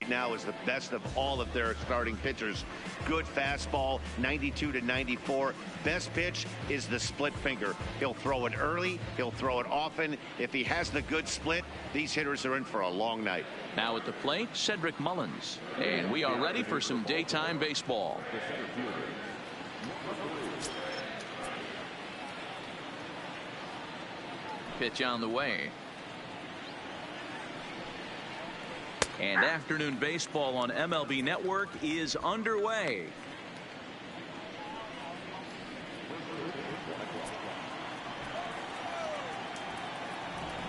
now is the best of all of their starting pitchers. Good fastball, 92 to 94. Best pitch is the split finger. He'll throw it early. He'll throw it often. If he has the good split, these hitters are in for a long night. Now at the plate, Cedric Mullins. And we are ready for some daytime baseball. Pitch on the way. And afternoon baseball on MLB Network is underway.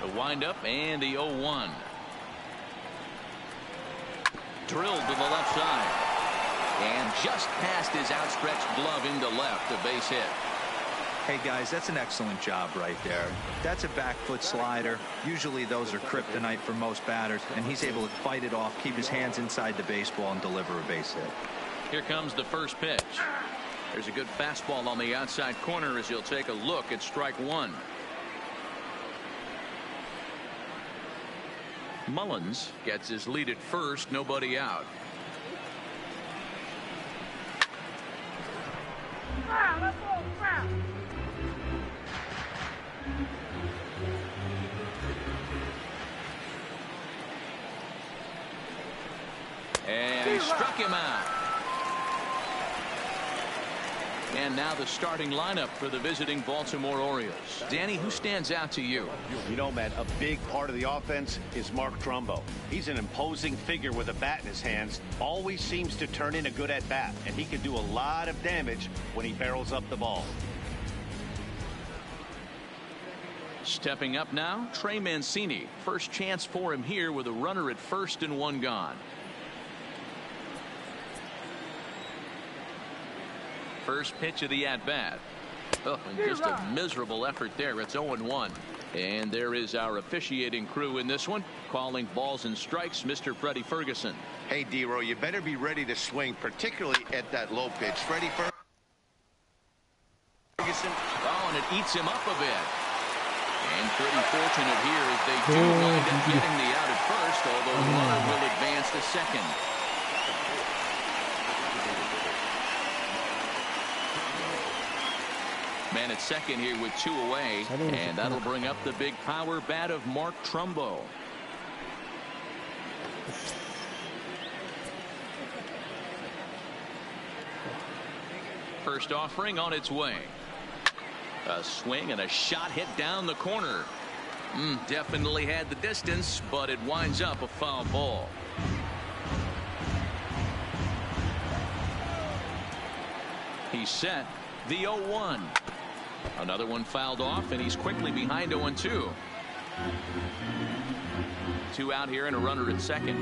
The windup and the 0-1. Drilled to the left side. And just past his outstretched glove into left, a base hit. Hey guys, that's an excellent job right there. That's a back foot slider. Usually those are kryptonite for most batters, and he's able to fight it off, keep his hands inside the baseball, and deliver a base hit. Here comes the first pitch. There's a good fastball on the outside corner as he'll take a look at strike one. Mullins gets his lead at first, nobody out. And he struck him out. And now the starting lineup for the visiting Baltimore Orioles. Danny, who stands out to you? You know, Matt, a big part of the offense is Mark Trumbo. He's an imposing figure with a bat in his hands. Always seems to turn in a good at-bat, and he can do a lot of damage when he barrels up the ball. Stepping up now, Trey Mancini. First chance for him here with a runner at first and one gone. First pitch of the at-bat. Oh, and just a miserable effort there. It's 0-1. And there is our officiating crew in this one, calling balls and strikes, Mr. Freddie Ferguson. Hey, D-Row, you better be ready to swing, particularly at that low pitch. Freddie Ferguson. Oh, and it eats him up a bit. And pretty fortunate here as they do wind up getting the out at first, although the runner will advance to second. Man at second here with two away, and that'll bring up the big power bat of Mark Trumbo. First offering on its way. A swing and a shot hit down the corner. Definitely had the distance, but it winds up a foul ball. He's set. The 0-1. Another one fouled off, and he's quickly behind 0-2. Two out here and a runner at second.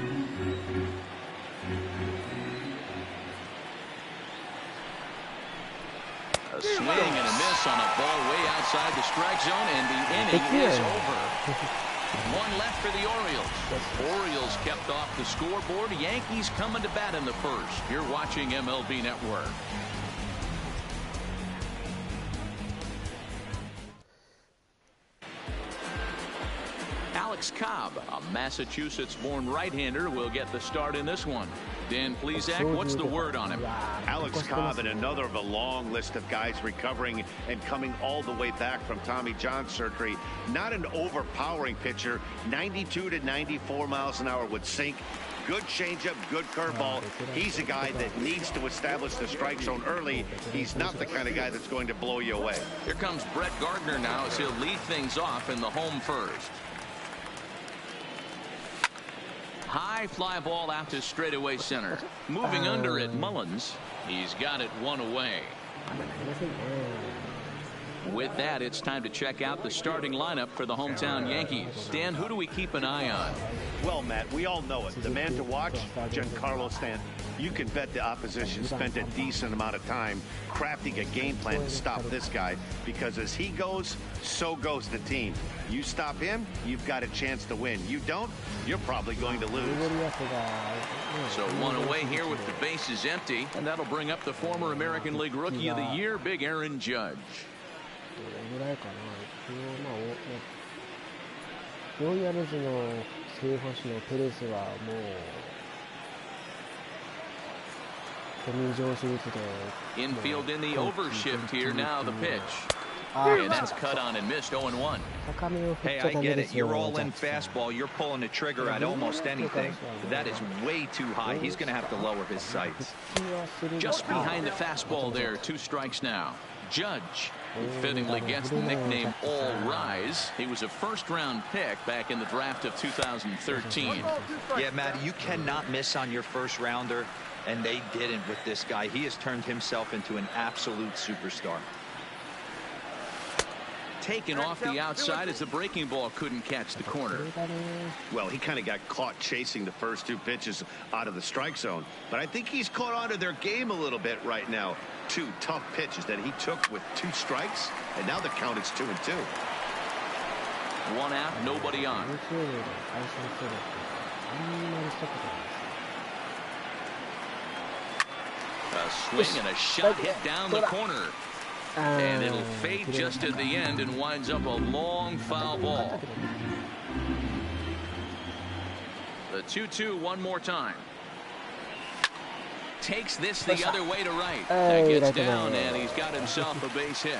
A swing and a miss on a ball way outside the strike zone, and the inning is over. One left for the Orioles. Orioles kept off the scoreboard. Yankees coming to bat in the first. You're watching MLB Network. Alex Cobb, a Massachusetts-born right-hander, will get the start in this one. Dan Plesac, what's the word on him? Alex Cobb and another of a long list of guys recovering and coming all the way back from Tommy John surgery. Not an overpowering pitcher. 92 to 94 miles an hour with sink. Good changeup, good curveball. He's a guy that needs to establish the strike zone early. He's not the kind of guy that's going to blow you away. Here comes Brett Gardner now as he'll lead things off in the home first. High fly ball out to straightaway center. Moving under it, Mullins. He's got it one away. With that, it's time to check out the starting lineup for the hometown Yankees. Dan, who do we keep an eye on? Well, Matt, we all know it. The man to watch, Giancarlo Stanton. You can bet the opposition spent a decent amount of time crafting a game plan to stop this guy, because as he goes, so goes the team. You stop him, you've got a chance to win. You don't, you're probably going to lose. So one away here with the bases empty, and that'll bring up the former American League Rookie of the Year, Big Aaron Judge. ロイヤルズの正捕手のペレスはもう Infield in the overshift here. Now the pitch. And that's cut on and missed. 0-1. Hey, I get it. You're all in fastball. You're pulling the trigger at almost anything. That is way too high. He's going to have to lower his sights. Just behind the fastball there. 2 strikes now. Judge, who fittingly gets the nickname All Rise. He was a first-round pick back in the draft of 2013. Yeah, Matt, you cannot miss on your first-rounder, and they didn't with this guy. He has turned himself into an absolute superstar. Taken off the outside as the breaking ball couldn't catch the corner. Well, he kind of got caught chasing the first 2 pitches out of the strike zone, but I think he's caught on to their game a little bit right now. 2 tough pitches that he took with 2 strikes, and now the count is 2-2. 1 out, nobody on. A swing and a shot hit down the corner. And it'll fade just at the end and winds up a long foul ball. The 2-2 one more time. Takes this the other way to right. That gets down and he's got himself a base hit.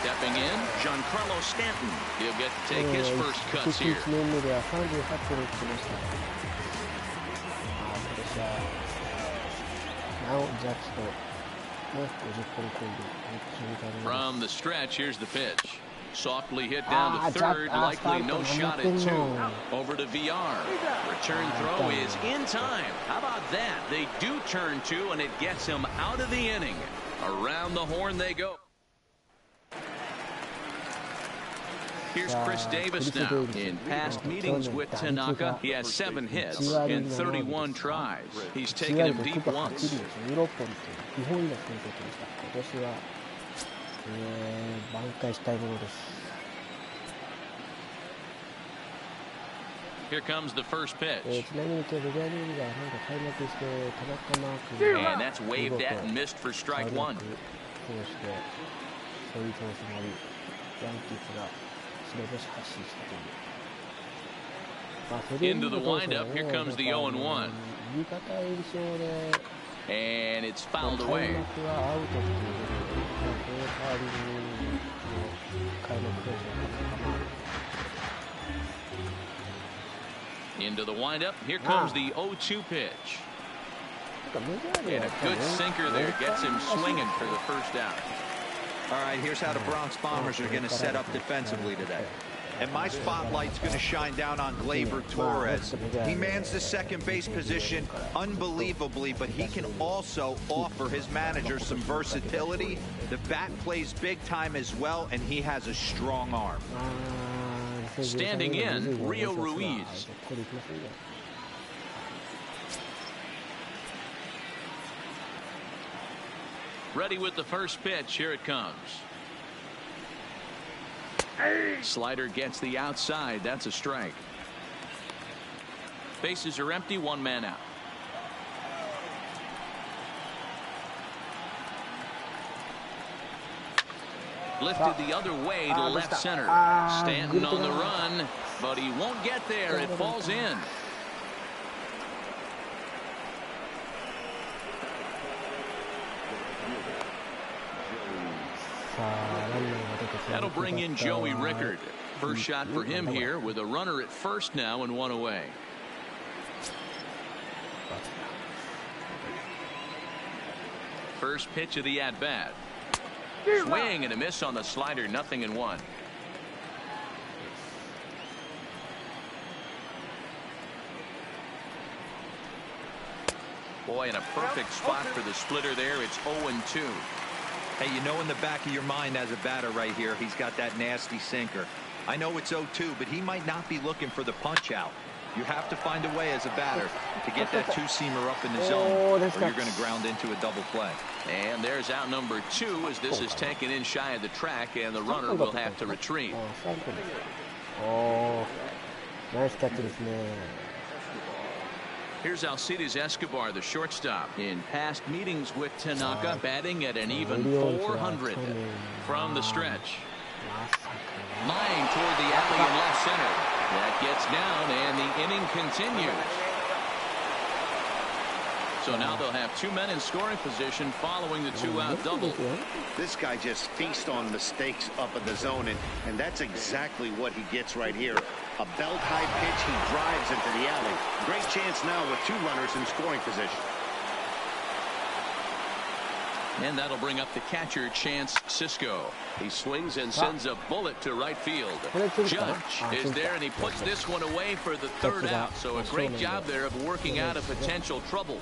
Stepping in, Giancarlo Stanton. He'll get to take his first cuts here. From the stretch, here's the pitch. Softly hit down to third, likely no shot at 2. Over to VR. Return throw is in time. How about that? They do turn 2, and it gets him out of the inning. Around the horn they go. Here's Chris Davis now. In past meetings with Tanaka, he has 7 hits in 31 tries. He's taken him deep once. Here comes the first pitch. And that's waved at and missed for strike 1. Into the windup. Here comes the 0-1. And it's fouled away. Into the windup. Here comes the 0-2 pitch. And a good sinker there gets him swinging for the first out. All right, here's how the Bronx Bombers are going to set up defensively today. And my spotlight's going to shine down on Gleyber Torres. He mans the second base position unbelievably, but he can also offer his manager some versatility. The bat plays big time as well, and he has a strong arm. Standing in, Rio Ruiz. Ready with the first pitch. Here it comes. Slider gets the outside. That's a strike. Bases are empty. 1 man out. Lifted the other way to left center. Stanton on the run, but he won't get there. It falls in. That'll bring in Joey Rickard. First shot for him here with a runner at first now and 1 away. First pitch of the at-bat. Swing and a miss on the slider. 0-1. Boy, in a perfect spot for the splitter there. It's 0-2. Hey, you know in the back of your mind as a batter right here, he's got that nasty sinker. I know it's 0-2, but he might not be looking for the punch out. You have to find a way as a batter to get that 2-seamer up in the zone, or you're going to ground into a double play. And there's out number 2 as this is taken in shy of the track, and the runner will have to retreat. Here's Alcides Escobar, the shortstop. In past meetings with Tanaka, batting at an even 400 from the stretch. Line toward the alley in left center. That gets down, and the inning continues. So now they'll have two men in scoring position following the two-out double. This guy just feasts on mistakes up in the zone, and that's exactly what he gets right here. A belt-high pitch, he drives into the alley. Great chance now with two runners in scoring position. And that'll bring up the catcher, Chance Sisco. He swings and sends a bullet to right field. Judge is there, and he puts this one away for the third out. So a great job there of working out a potential trouble.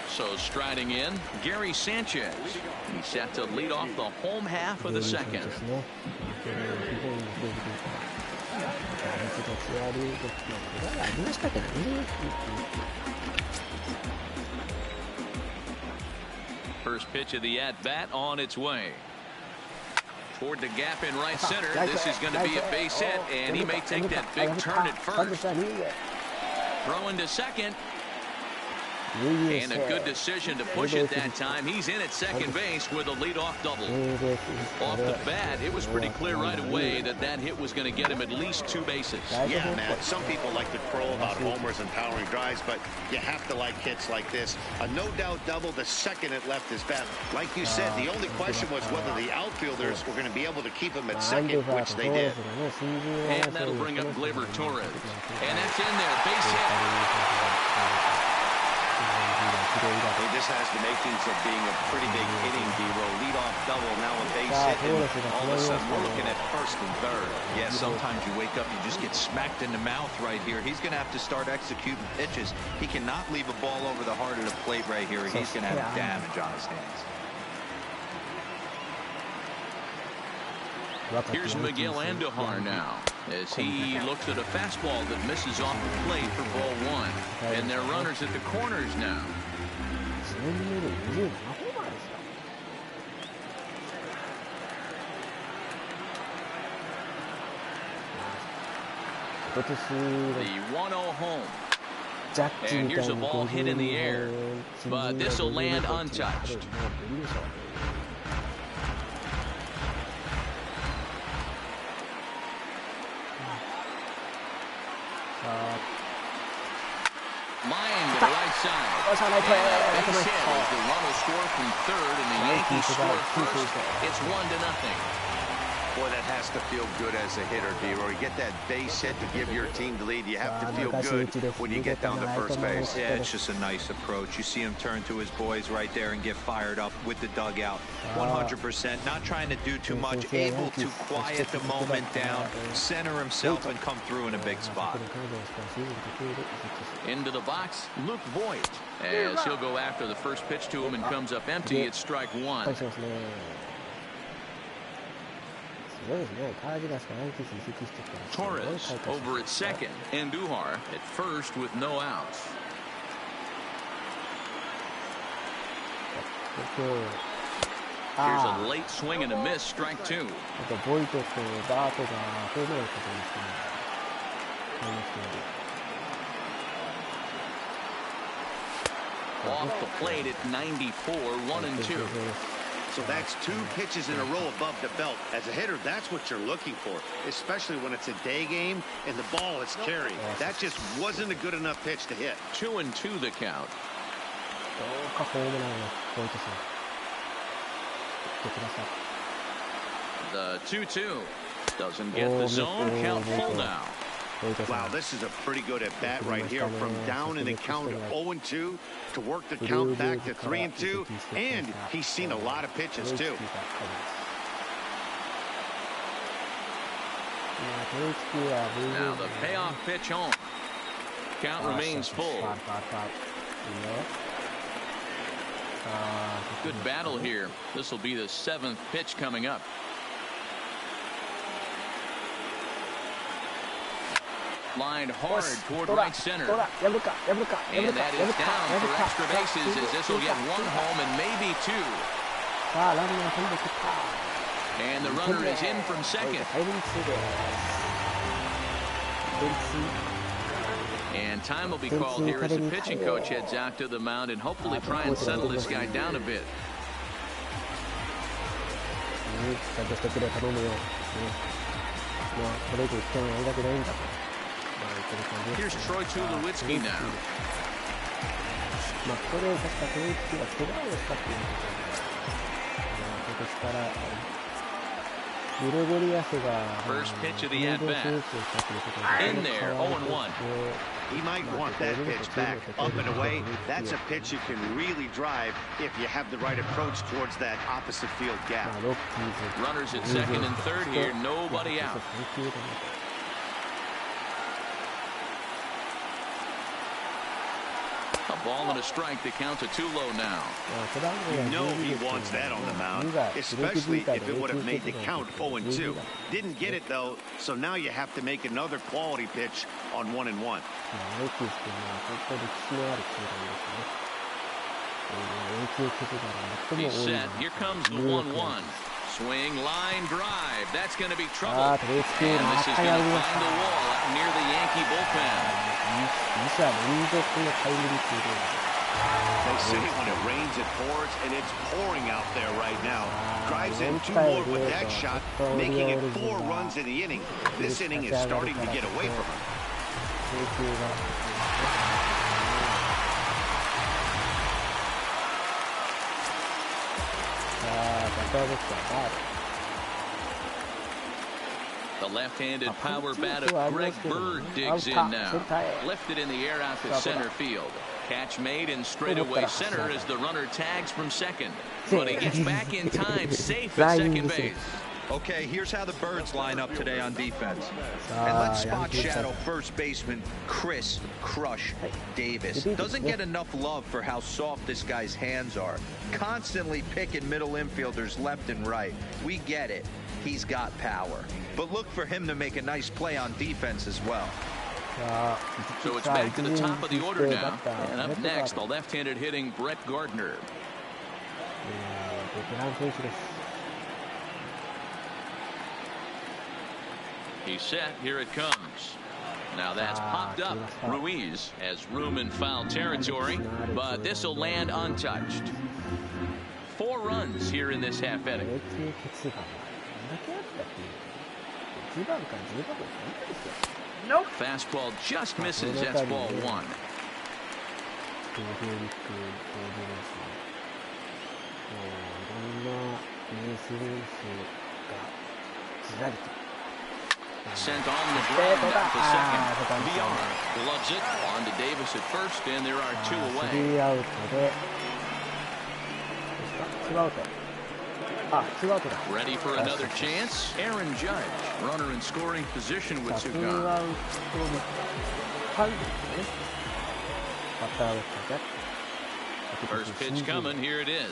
So striding in, Gary Sanchez. He's set to lead off the home half of the second. First pitch of the at-bat on its way. Toward the gap in right center. This is going to be a base hit, and he may take that big turn at first. Throwing to second. And a good decision to push it that time. He's in at second base with a leadoff double. Off the bat, it was pretty clear right away that that hit was going to get him at least two bases. Yeah, Matt, some people like to crow about homers and powering drives, but you have to like hits like this. A no-doubt double the second it left his bat. Like you said, the only question was whether the outfielders were going to be able to keep him at second, which they did. And that'll bring up Gleyber Torres. And that's in there. Base hit. This has the makings of being a pretty big inning, D-Row. Lead-off double, now a base hit, and all of a sudden we're looking at first and third. Yeah, sometimes you wake up, you just get smacked in the mouth right here. He's going to have to start executing pitches. He cannot leave a ball over the heart of the plate right here. He's going to have damage on his hands. Here's Miguel Andujar now, as he looks at a fastball that misses off the plate for ball one. And they're runners at the corners now. The 1-0 home. And here's a ball hit in the air, but this will land untouched. Line to the right side. And a base hit as the run will score from third, and the Yankees score first. It's 1-0. Boy, that has to feel good as a hitter, D-Row. You get that base hit to give your team the lead. You have to feel good when you get down to first base. Yeah, it's just a nice approach. You see him turn to his boys right there and get fired up with the dugout. 100%, not trying to do too much, able to quiet the moment down, center himself, and come through in a big spot. Into the box, Luke Voigt, as he'll go after the first pitch to him and comes up empty. It's strike one. Torres over at second, and Andujar at first with no outs. Here's a late swing and a miss, strike two. Off the plate at 94, 1-2. So that's two pitches in a row above the belt. As a hitter, that's what you're looking for, especially when it's a day game and the ball is carried. That just wasn't a good enough pitch to hit. 2-2 the count. The 2-2 doesn't get the zone. Count full now. Wow, this is a pretty good at bat right here. From down in the count of 0-2 to work the count back to 3-2, and he's seen a lot of pitches too. Now the payoff pitch home. Count remains full. Good battle here. This will be the 7th pitch coming up. Lined hard toward right center. And that is down for extra bases, as this will get one home and maybe two. And the runner is in from second. And time will be called here as the pitching coach heads out to the mound and hopefully try and settle this guy down a bit. Here's Troy Tulowitzki now. ここで確かこの位置が怪我をしたっていうことですから、グレゴリアスが First pitch of the at bat. In there, 0-1. He might want that pitch back up and away. That's a pitch you can really drive if you have the right approach towards that opposite field gap. Runners at second and third here, nobody out. A ball and a strike. The count's a 2-0 now. You know he wants that on the mound, especially if it would have made the count 0-2. Didn't get it though, so now you have to make another quality pitch on 1-1. He's set. Here comes the 1-1. Swing, line, drive. That's going to be trouble. And this is going to find the wall out near the Yankee bullpen. They say when it rains, it pours, and it's pouring out there right now. Drives in 2 more with that shot, making it 4 runs in the inning. This inning is starting to get away from him. The left-handed power bat of Greg Bird digs in now. Lifted in the air out to center field. Catch made in straightaway center as the runner tags from second. But he gets back in time, safe at second base. Okay, here's how the Birds line up today on defense. And let's spot shadow first baseman Chris Crush Davis. Doesn't get enough love for how soft this guy's hands are. Constantly picking middle infielders left and right. We get it. He's got power. But look for him to make a nice play on defense as well. So it's back to the top of the order now. And up next, the left-handed hitting Brett Gardner. He's set. Here it comes. Now that's popped up. Ruiz has room in foul territory, but this will land untouched. 4 runs here in this half inning. Nope. Fastball just misses. That's ball 1. Sent on the ground at the second. VR gloves it on to Davis at first, and there are 2 away. Ready for another chance? Aaron Judge, runner in scoring position with Sugan. First pitch coming. Here it is.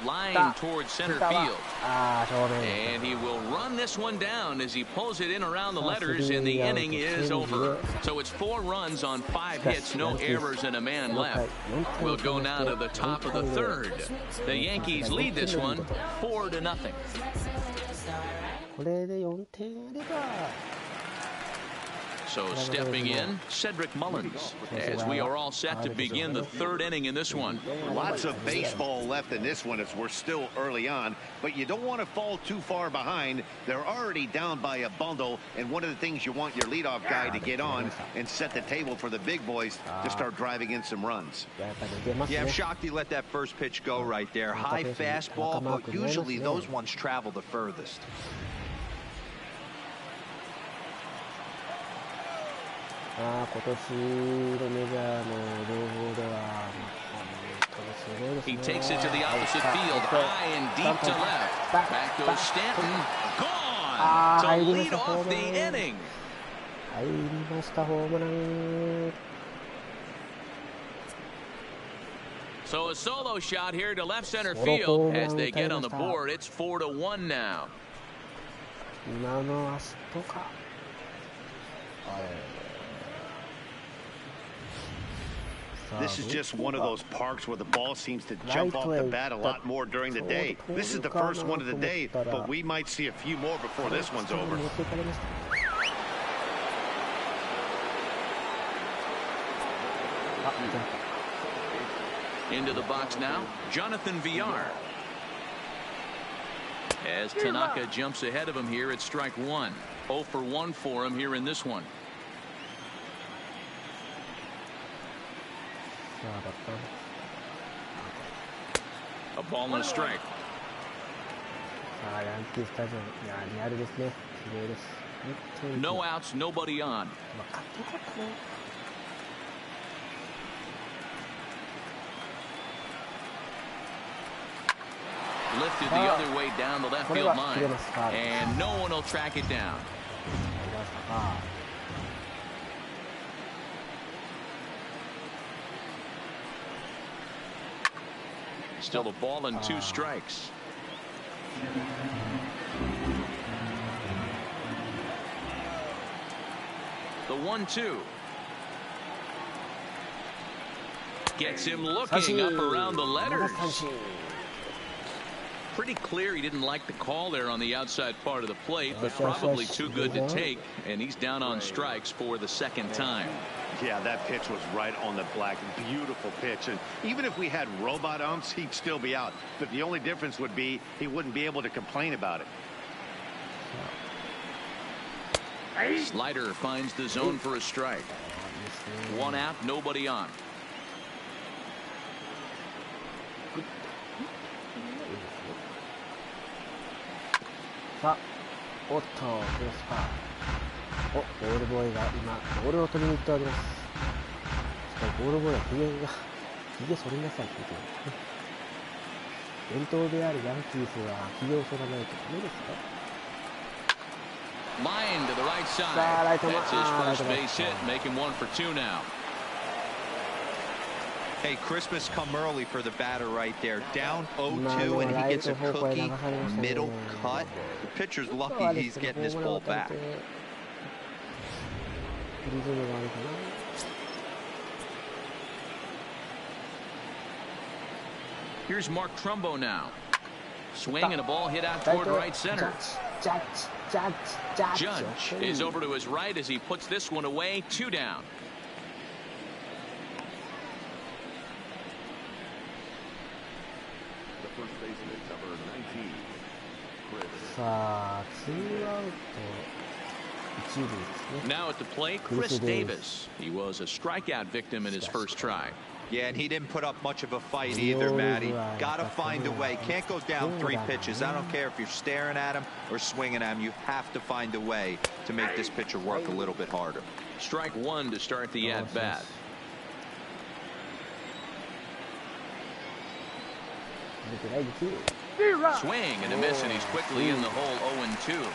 Line towards center field. And he will run this one down as he pulls it in around the letters, and the inning is over. So it's 4 runs on 5 hits, no errors, and a man left. We'll go now to the top of the 3rd. The Yankees lead this one 4-0. So stepping in, Cedric Mullins, as we are all set to begin the 3rd inning in this one. Lots of baseball left in this one as we're still early on, but you don't want to fall too far behind. They're already down by a bundle, and one of the things you want your leadoff guy to get on and set the table for the big boys to start driving in some runs. Yeah, I'm shocked he let that first pitch go right there. High fastball, but usually those ones travel the furthest. 今年のメジャーの情報では、He takes it to the opposite field, high and deep to left. Back goes Stanton. Gone to lead off the inning. 入りました、ホームラン。So a solo shot here to left center field as they get on the board. It's 4-1 now. 今のアストか。This is just one of those parks where the ball seems to jump off the bat a lot more during the day. This is the first one of the day, but we might see a few more before this one's over. Into the box now, Jonathan VR. As Tanaka jumps ahead of him here at strike one. 0 for 1 for him here in this one. さあバッター A ball and a strike. さあヤンキースタジアム、いやリアルですね。綺麗です。 No outs, nobody on. まあ勝ってよかったね。Lifted the other way down the left field line, and no one will track it down. Still a ball and 2 strikes. The 1-2 gets him looking up around the letters. Pretty clear he didn't like the call there on the outside part of the plate, but probably too good to take, and he's down on strikes for the second time. Yeah, that pitch was right on the black. Beautiful pitch. And even if we had robot umps, he'd still be out. But the only difference would be he wouldn't be able to complain about it. Slider finds the zone for a strike. 1 out, nobody on. さあ、おっと、クロスパー。お、ボールボーイが今、ボールを取りに行っております。しかもボールボーイはひげ剃りなさいって言ってる。伝統であるヤンキースはひげを剃らないとダメですよ。Line to the right side. That's his first base hit, making 1 for 2 now. Hey, Christmas come early for the batter right there. Down 0-2, and he gets a cookie middle cut. The pitcher's lucky he's getting his ball back. Here's Mark Trumbo now. Swing and a ball hit out toward right center. Judge is over to his right as he puts this one away. 2 down. さあ、2アウト1塁ですね。 Now at the plate, Chris Davis. He was a strikeout victim in his first try. Yeah, and he didn't put up much of a fight either, Matty. Gotta find a way. Can't go down 3 pitches. I don't care if you're staring at him or swinging at him. You have to find a way to make this pitcher work a little bit harder. Strike 1 to start the at-bat. Swing and a miss, and he's quickly in the hole. 0-2.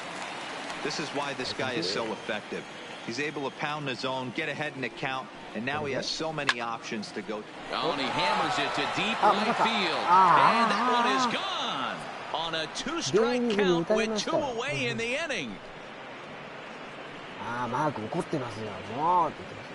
This is why this guy is so effective. He's able to pound the zone, get ahead in the count, and now he has so many options to go. Oh, and he hammers it to deep right field. And that one is gone on a 2-strike count with 2 away in the inning. ああ、マーク怒ってますよ。もうって言ってますよ。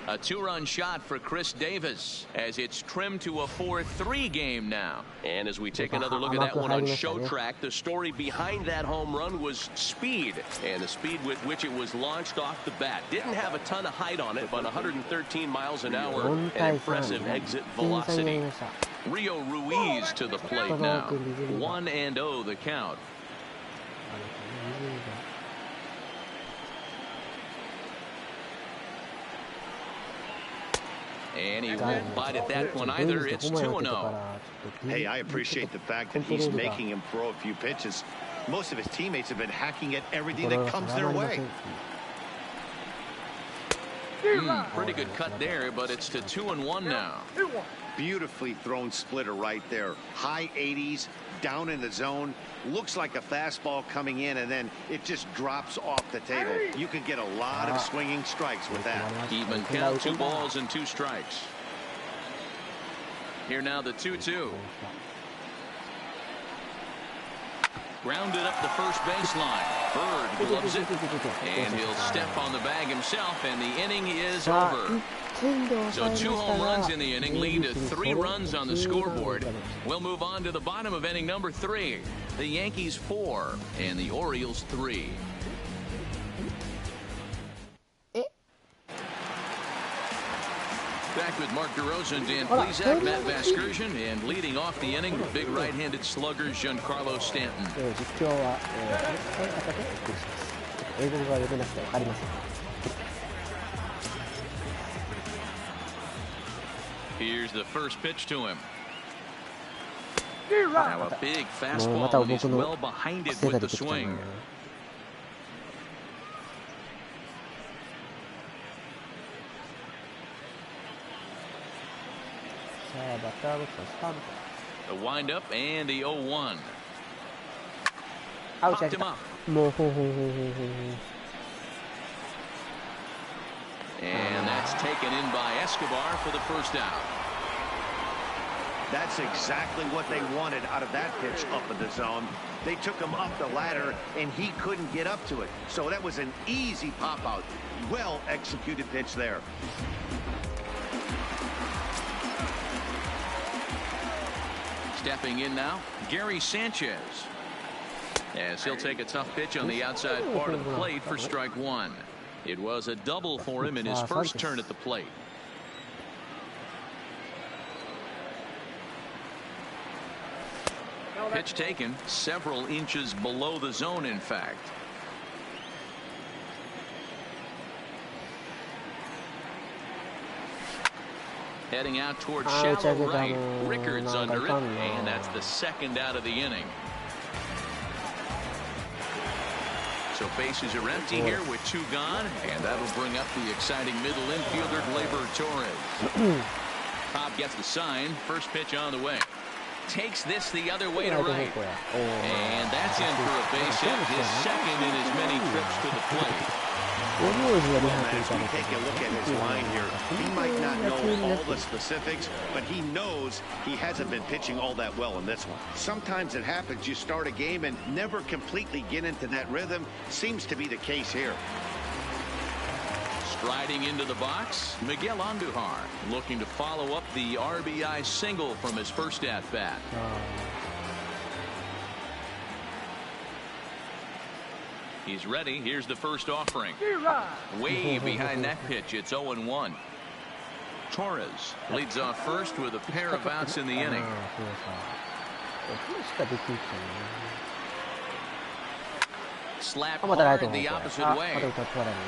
A 2-run shot for Chris Davis as it's trimmed to a 4-3 game now. And as we take another look at that one on Show Track, the story behind that home run was speed, and the speed with which it was launched off the bat. Didn't have a ton of height on it, but 113 miles an hour, an impressive exit velocity. Rio Ruiz to the plate now. 1-0 the count. And he won't bite at that one either. It's 2-0. Hey, I appreciate the fact that he's making him throw a few pitches. Most of his teammates have been hacking at everything that comes their way. Pretty good cut there, but it's to 2-1 now. Beautifully thrown splitter right there. High 80s, down in the zone. Looks like a fastball coming in, and then it just drops off the table. You can get a lot of swinging strikes with that. Even count, 2 balls and 2 strikes. Here now the 2-2. Grounded up the first baseline. Bird gloves it, and he'll step on the bag himself, and the inning is over. So 2 home runs in the inning lead to 3 runs on the scoreboard. We'll move on to the bottom of inning number 3. The Yankees 4 and the Orioles 3. Back back with Mark DeRosa and please have Matt Vasgersian, and leading off the inning, the big right-handed slugger Giancarlo Stanton. 実況は、この方でお送りします。英語が読めなくて分かりません。Here's the first pitch to him. Now a big fastball, and he's well behind it with the swing. さあ、バッターボックスのスタート。The windup and the 0-1. あ、打ち上げた。もうほん。And that's taken in by Escobar for the first out. That's exactly what they wanted out of that pitch up in the zone. They took him up the ladder, and he couldn't get up to it. So that was an easy pop-out. Well-executed pitch there. Stepping in now, Gary Sanchez. As he'll take a tough pitch on the outside part of the plate for strike one. It was a double for him in his first turn at the plate. Pitch taken several inches below the zone, in fact. Heading out towards shallow right. Rickard's under it, and that's the second out of the inning. So bases are empty here with two gone, and that'll bring up the exciting middle infielder, Gleyber Torres. Cobb gets the sign. First pitch on the way. Takes this the other way to right. And that's in for a base hit, his second in as many trips to the plate. Well, as we take a look at his line here, he might not know all the specifics, but he knows he hasn't been pitching all that well in this one. Sometimes it happens, you start a game and never completely get into that rhythm. Seems to be the case here. Striding into the box, Miguel Andujar looking to follow up the RBI single from his first at-bat. He's ready. Here's the first offering. Way behind that pitch. It's 0-1. Torres leads off first with a pair of outs in the inning. Slap hard the opposite way.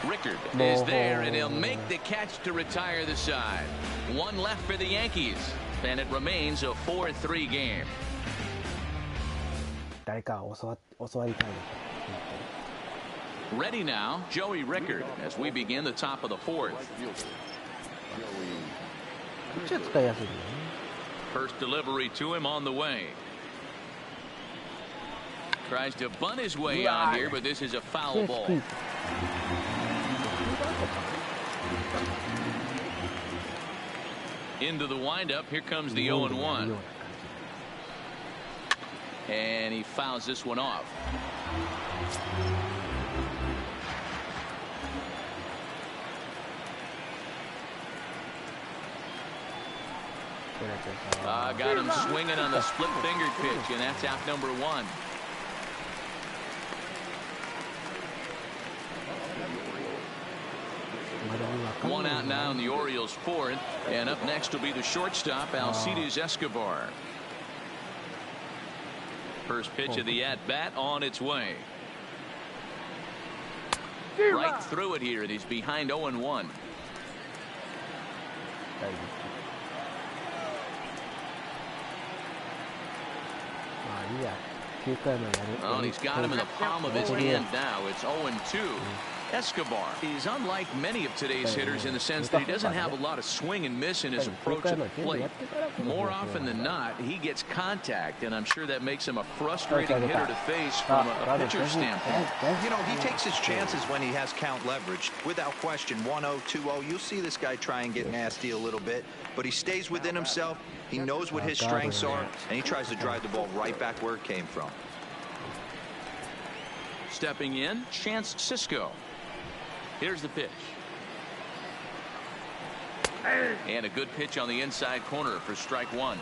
Rickard is there, and he'll make the catch to retire the side. One left for the Yankees, and it remains a 4-3 game. Ready now, Joey Rickard, as we begin the top of the fourth. First delivery to him on the way. Tries to bunt his way on here, but this is a foul ball. Into the windup. Here comes the 0-1. And he fouls this one off. Got him swinging on the split-fingered pitch, and that's out number one. One out now in the Orioles' fourth, and up next will be the shortstop, Alcides Escobar. First pitch of the at-bat on its way. Right through it here, and he's behind 0-1. Oh, and he's got him in the palm of his hand now. It's 0-2. Escobar is unlike many of today's hitters in the sense that he doesn't have a lot of swing and miss in his approach at the plate. More often than not, he gets contact, and I'm sure that makes him a frustrating hitter to face from a pitcher's standpoint. You know, he takes his chances when he has count leverage. Without question, 1-0, 2-0, you'll see this guy try and get nasty a little bit, but he stays within himself. He knows what his strengths are, and he tries to drive the ball right back where it came from. Stepping in, Chance Sisco. Here's the pitch. And a good pitch on the inside corner for strike one.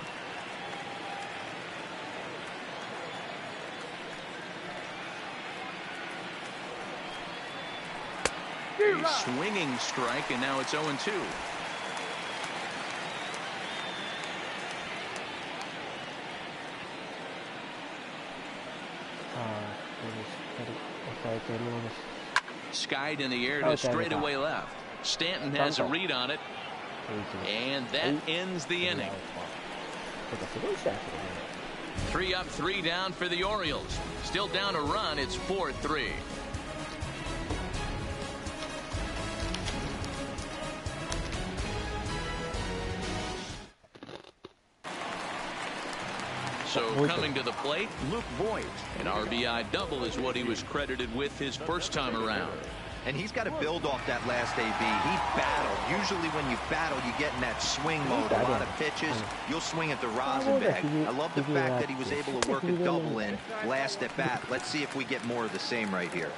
A swinging strike, and now it's 0-2. Skied in the air to straightaway left. Stanton has a read on it, and that ends the inning. 3 up, 3 down for the Orioles. Still down a run. It's 4-3. So coming to the plate, Luke Voigt. An RBI double is what he was credited with his first time around. And he's got to build off that last AB. He battled. Usually when you battle, you get in that swing mode. A lot of pitches, you'll swing at the rosin bag. I love the fact that he was able to work a double in last at bat. Let's see if we get more of the same right here.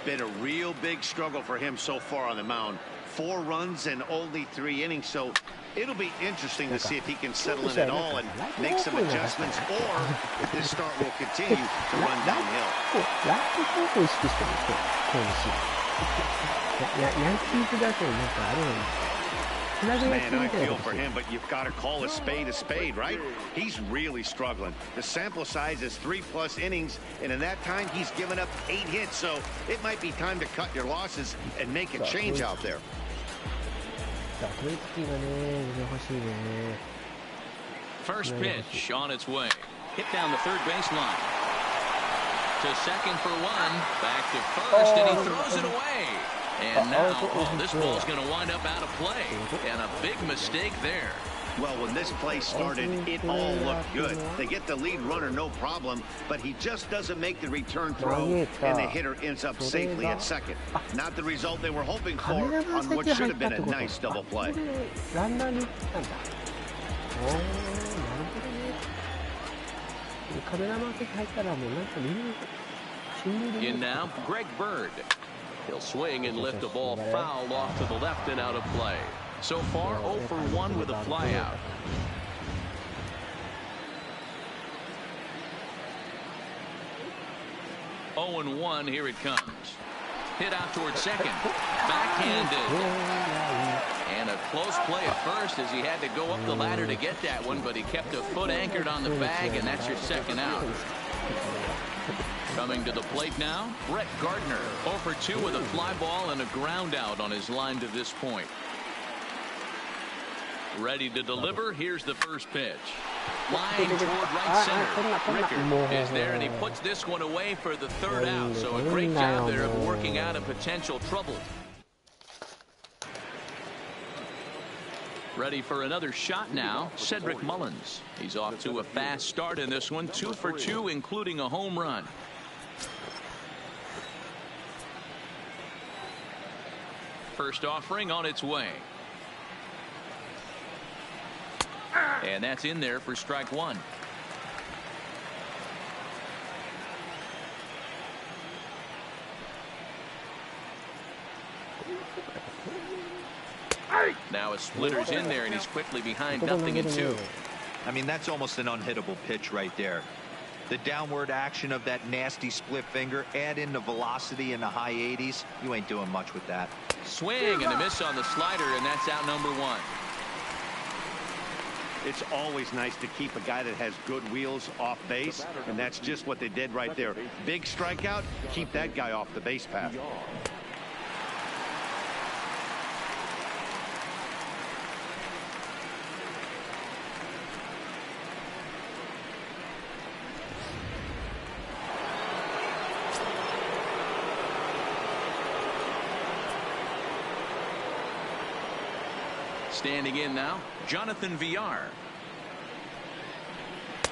Been a real big struggle for him so far on the mound. 4 runs in only 3 innings, so it'll be interesting to see if he can settle in at all and make some adjustments, or if this start will continue to run downhill. Man, I feel for him, but you've got to call a spade, right? He's really struggling. The sample size is 3+ innings, and in that time, he's given up 8 hits, so it might be time to cut your losses and make a change out there. First pitch on its way. Hit down the third baseline. To second for 1. Back to first, and he throws it away. And now, this ball's going to wind up out of play. And a big mistake there. Well, when this play started, it all looked good. They get the lead runner, no problem, but he just doesn't make the return throw, and the hitter ends up safely at second. Not the result they were hoping for on what should have been a nice double play. In now, Greg Bird. He'll swing and lift a ball foul off to the left and out of play. So far, 0 for 1 with a flyout. Oh and 1, here it comes. Hit out towards second. Backhanded. And a close play at first as he had to go up the ladder to get that one, but he kept a foot anchored on the bag, and that's your second out. Coming to the plate now, Brett Gardner. 0 for 2 with a fly ball and a ground out on his line to this point. Ready to deliver. Here's the first pitch. Line toward right center. Rickard is there, and he puts this one away for the third out. So a great job there of working out a potential trouble. Ready for another shot now, Cedric Mullins. He's off to a fast start in this one. 2 for 2, including a home run. First offering on its way. And that's in there for strike 1. Now a splitter's in there, and he's quickly behind 0-2. I mean, that's almost an unhittable pitch right there. The downward action of that nasty split finger, add in the velocity in the high 80s. You ain't doing much with that. Swing and a miss on the slider, and that's out number 1. It's always nice to keep a guy that has good wheels off base, and that's just what they did right there. Big strikeout, keep that guy off the base path. Standing in now, Jonathan Villar.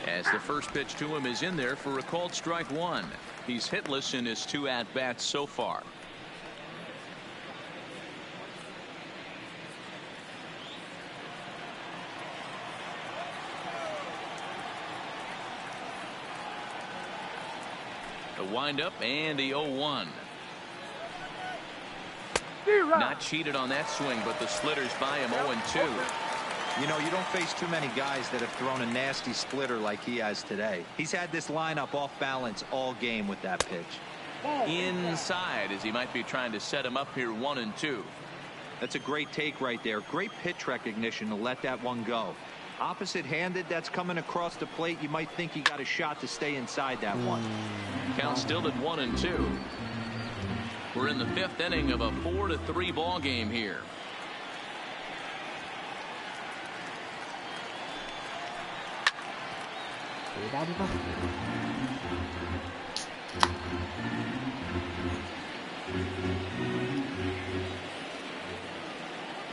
As the first pitch to him is in there for a called strike 1. He's hitless in his 2 at-bats so far. The windup and the 0-1. Not cheated on that swing, but the splitter's by him 0-2. You know, you don't face too many guys that have thrown a nasty splitter like he has today. He's had this lineup off balance all game with that pitch. Inside, as he might be trying to set him up here 1-2. That's a great take right there. Great pitch recognition to let that one go. Opposite-handed, that's coming across the plate. You might think you got a shot to stay inside that one. Count still at 1-2. We're in the 5th inning of a 4-3 ball game here.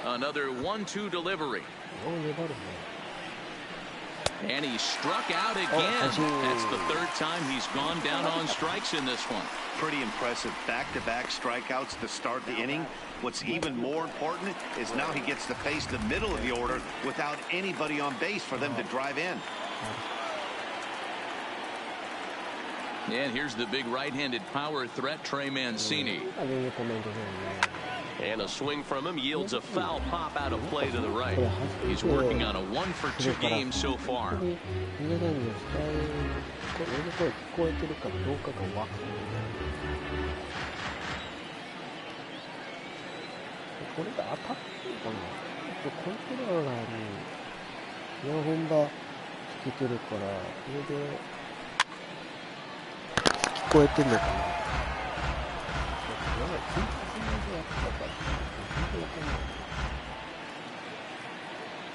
Another 1-2 delivery. And he struck out again. That's the 3rd time he's gone down on strikes in this one. Pretty impressive back-to-back strikeouts to start the inning. What's even more important is now he gets to face the middle of the order without anybody on base for them to drive in. And here's the big right-handed power threat, Trey Mancini. And a swing from him yields a foul pop out of play to the right. He's working on a 1-for-2 game so far.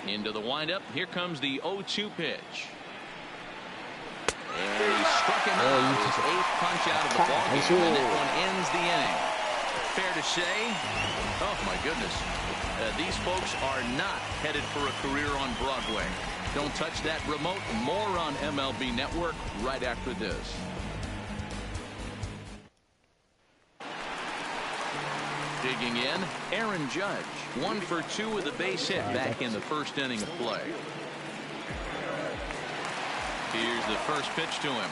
Into the windup. Here comes the 0-2 pitch. And he struck him out. His 8th punch out of the ball game, and that one ends the inning. Fair to say, oh my goodness, these folks are not headed for a career on Broadway. Don't touch that remote. More on MLB Network right after this. Digging in, Aaron Judge. 1-for-2 with a base hit back in the 1st inning of play. Here's the first pitch to him.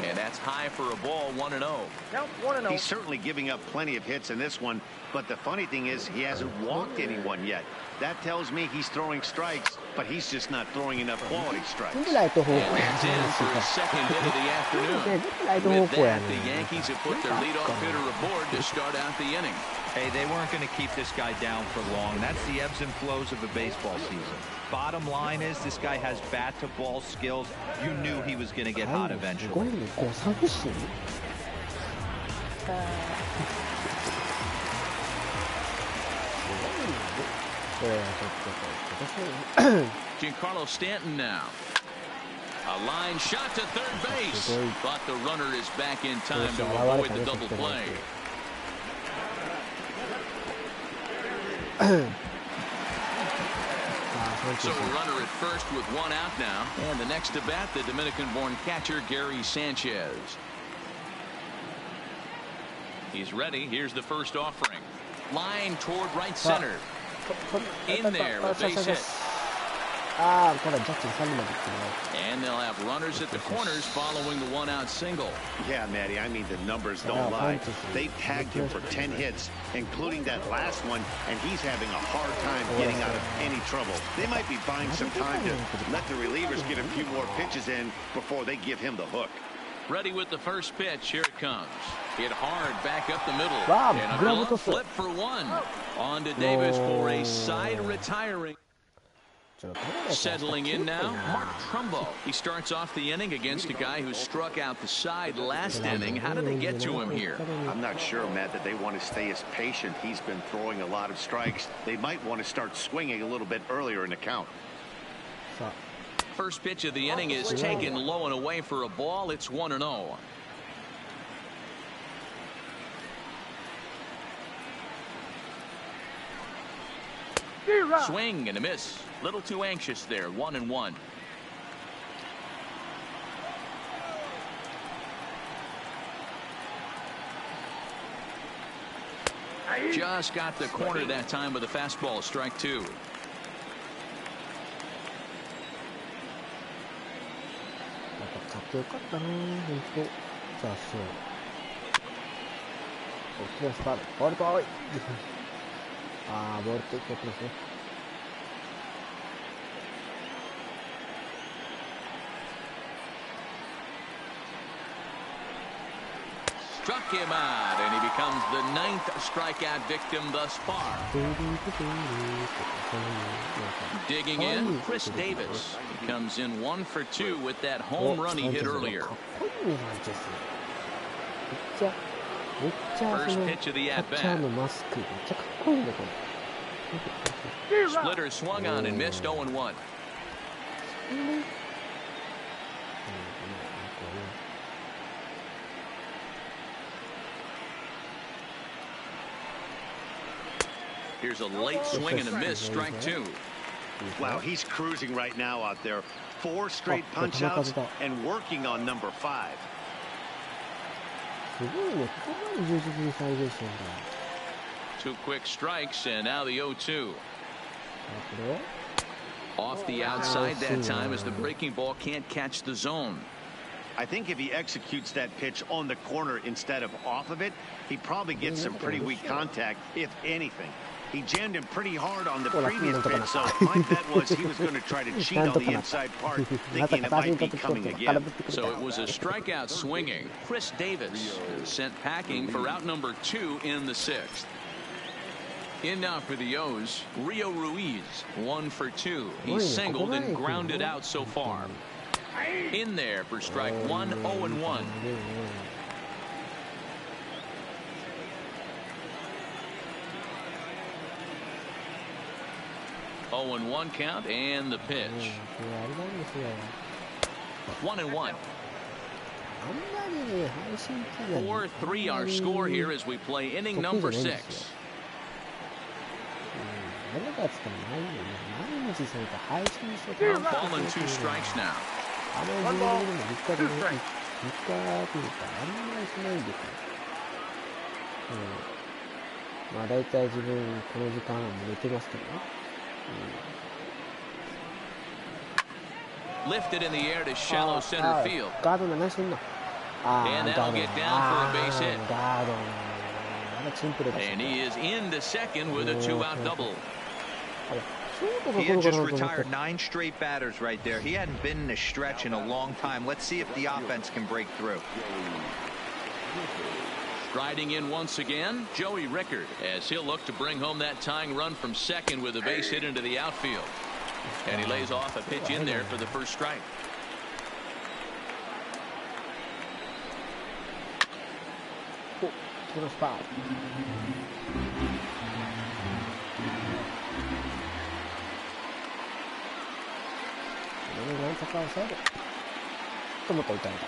And that's high for a ball, 1-0. He's certainly giving up plenty of hits in this one, but the funny thing is he hasn't walked anyone yet. That tells me he's throwing strikes, but he's just not throwing enough quality strikes. And that's in for his 2nd hit of the afternoon. With that, the Yankees have put their leadoff hitter aboard to start out the inning. Hey, they weren't going to keep this guy down for long. That's the ebbs and flows of a baseball season. Bottom line is this guy has bat-to-ball skills. You knew he was going to get hot eventually. Giancarlo Stanton now. A line shot to third base. But the runner is back in time to avoid the double play. So a runner at first with 1 out now. And the next to bat, the Dominican-born catcher, Gary Sanchez. He's ready. Here's the first offering. Line toward right center. In there, a base hit. And they'll have runners at the corners following the 1-out single. Yeah, Matty, I mean, the numbers don't lie. They tagged him for 10 hits, including that last one, and he's having a hard time getting out of any trouble. They might be buying some time to let the relievers get a few more pitches in before they give him the hook. Ready with the first pitch. Here it comes. Hit hard back up the middle. And a glove flip for 1. On to Davis for a side retiring. Settling in now, Mark Trumbo. He starts off the inning against a guy who struck out the side last inning. How did they get to him here? I'm not sure, Matt, that they want to stay as patient. He's been throwing a lot of strikes. They might want to start swinging a little bit earlier in the count. First pitch of the inning is taken low and away for a ball. It's 1-0. Swing and a miss. Little too anxious there. 1-1. Just got the corner that time with a fastball. Strike 2. Struck him out, and he becomes the 9th strikeout victim thus far. Digging in, Chris Davis. He comes in 1 for 2 with that home run he hit earlier. First pitch of the at-bat. Splitter swung on and missed 0-1. Here's a late swing and a miss, strike 2. Wow, he's cruising right now out there. 4 straight punch outs and working on number 5. 2 quick strikes, and now the 0-2. Off the outside that time as the breaking ball can't catch the zone. I think if he executes that pitch on the corner instead of off of it, he probably gets some pretty weak contact, if anything. He jammed him pretty hard on the previous pitch, so my bet was he was going to try to cheat on the inside part, thinking it might be coming again. So it was a strikeout swinging. Chris Davis is sent packing for out number 2 in the 6th. In now for the O's, Rio Ruiz, 1 for 2. He's singled and grounded out so far. In there for strike 1, 0-1. 0-1 count, and the pitch. 1-1. 4-3 our score here as we play inning number 6. Ball and 2 strikes now. 2 strikes. まあ大体自分この時間はもう寝てますけどね。Lifted in the air to shallow center field. ガード何してんの？ And that'll get down for a base hit. ガード。And he is into second with a 2-out double. He had just retired 9 straight batters right there. He hadn't been in a stretch in a long time. Let's see if the offense can break through. Striding in once again, Joey Rickard, as he'll look to bring home that tying run from second with a base hit into the outfield. And he lays off a pitch in there for the first strike. Foul. と思ったら打たれた。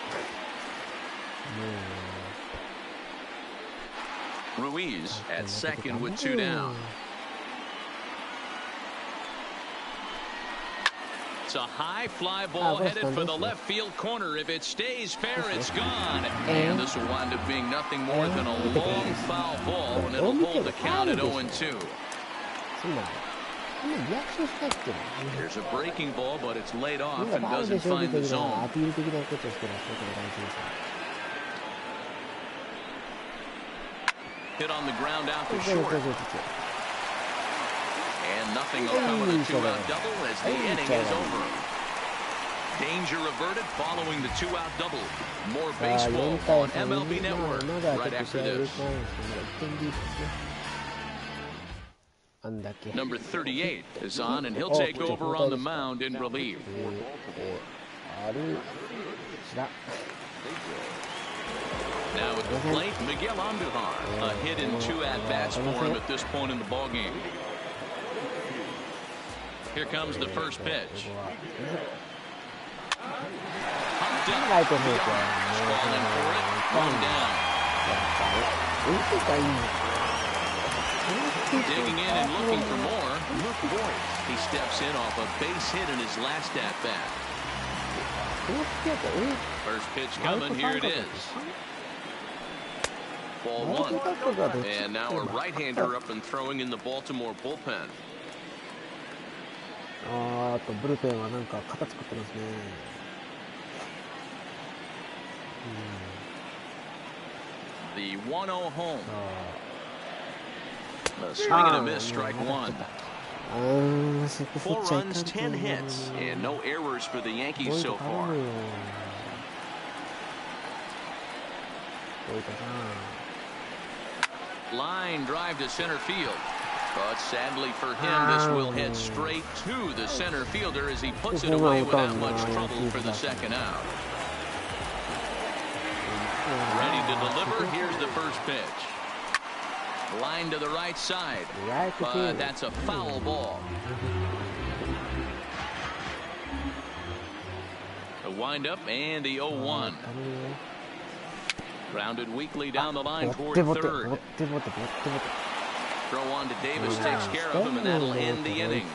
Ruiz at second with 2 down. It's a high fly ball headed for the left field corner. If it stays fair, it's gone. And this will wind up being nothing more than a long foul ball, and it'll hold the count at 0-2. There's a breaking ball, but it's laid off and doesn't find the zone. Hit on the ground out to short. And nothing will come of the 2-out double as the inning is over. Danger averted following the 2-out double. More baseball on MLB Network right after this. Number 38 is on, and he'll take over on the mound in relief. Now at the plate, Miguel Andujar. A hit in 2 at-bats for him at this point in the ballgame. Here comes the first pitch. Humped up. Falling for it. 1 down. Digging in and looking for more, Luke Voigt. He steps in off a base hit in his last at-bat. First pitch coming, here it is. Ball 1. And now a right-hander up and throwing in the Baltimore bullpen. The 1-0 home. A swing and a miss, strike 1. 4 runs, 10 hits, and no errors for the Yankees so far. 置いたな。 Line drive to center field. But sadly for him, this will head straight to the center fielder as he puts it away without much trouble for the second out. Ready to deliver. Here's the first pitch. Line to the right side. But that's a foul ball. The windup and the 0-1. Grounded weakly down the line toward third. Throw on to Davis takes care of him, and that'll end the inning.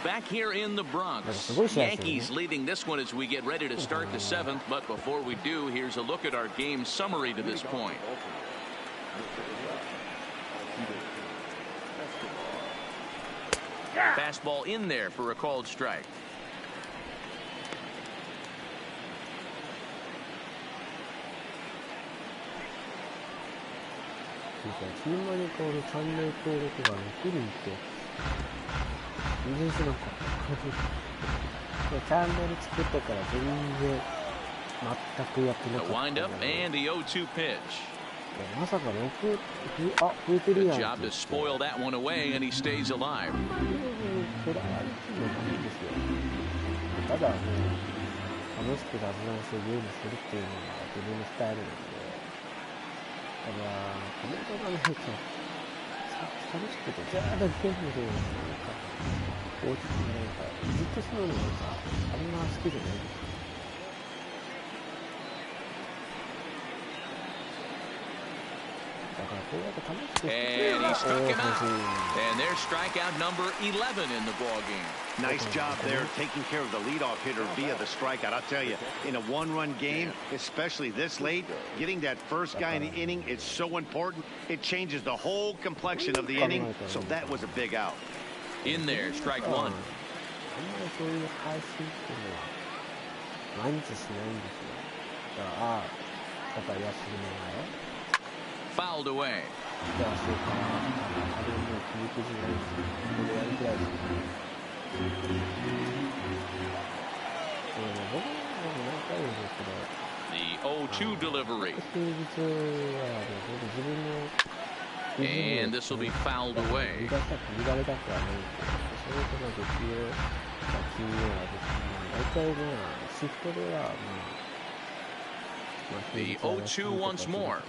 Back here in the Bronx, Yankees leading this one as we get ready to start the seventh. But before we do, here's a look at our game summary to this point. Fastball in there for a called strike.チームに変わるチャンネル登録が6人って全然しなかった。チャンネル作ってから全然全くやってなかった。まさか6、あ、増えてるやん。Good job to spoil that one away and he stays alive. これはないんですよ。ただもう楽しく雑談してゲームするっていうのが自分のスタイルなんで。だからコメントがないと楽しくてじゃあだけゲームでなんか大きくなんかずっとするのがさあんま好きじゃないですよ。だからこうやって楽しく And he struck him out. And there's strikeout number 11 in the ball game. Nice job there taking care of the leadoff hitter via the strikeout. I'll tell you, in a one-run game, especially this late, getting that first guy in the inning is so important. It changes the whole complexion of the inning, so that was a big out. In there, strike one. そういう配信っていうのは毎日しないんですよ。だからだから休みながら Fouled away. The 0-2 delivery. And this will be fouled away. The 0-2 once more.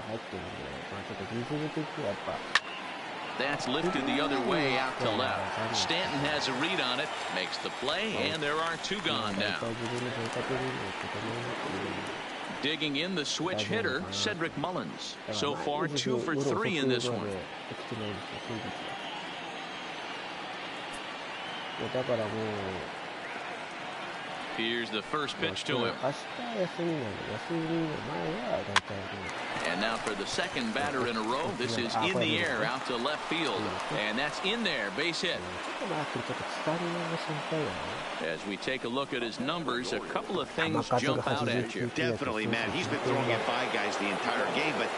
That's lifted the other way out to left. Stanton has a read on it, makes the play, and there are two gone now. Digging in the switch hitter, Cedric Mullins. So far, 2 for 3 in this one. Here's the first pitch to him. And now for the second batter in a row, this is in the air out to left field. And that's in there, base hit. As we take a look at his numbers, a couple of things jump out at you. Definitely, man. He's been throwing at 5 guys the entire game, but...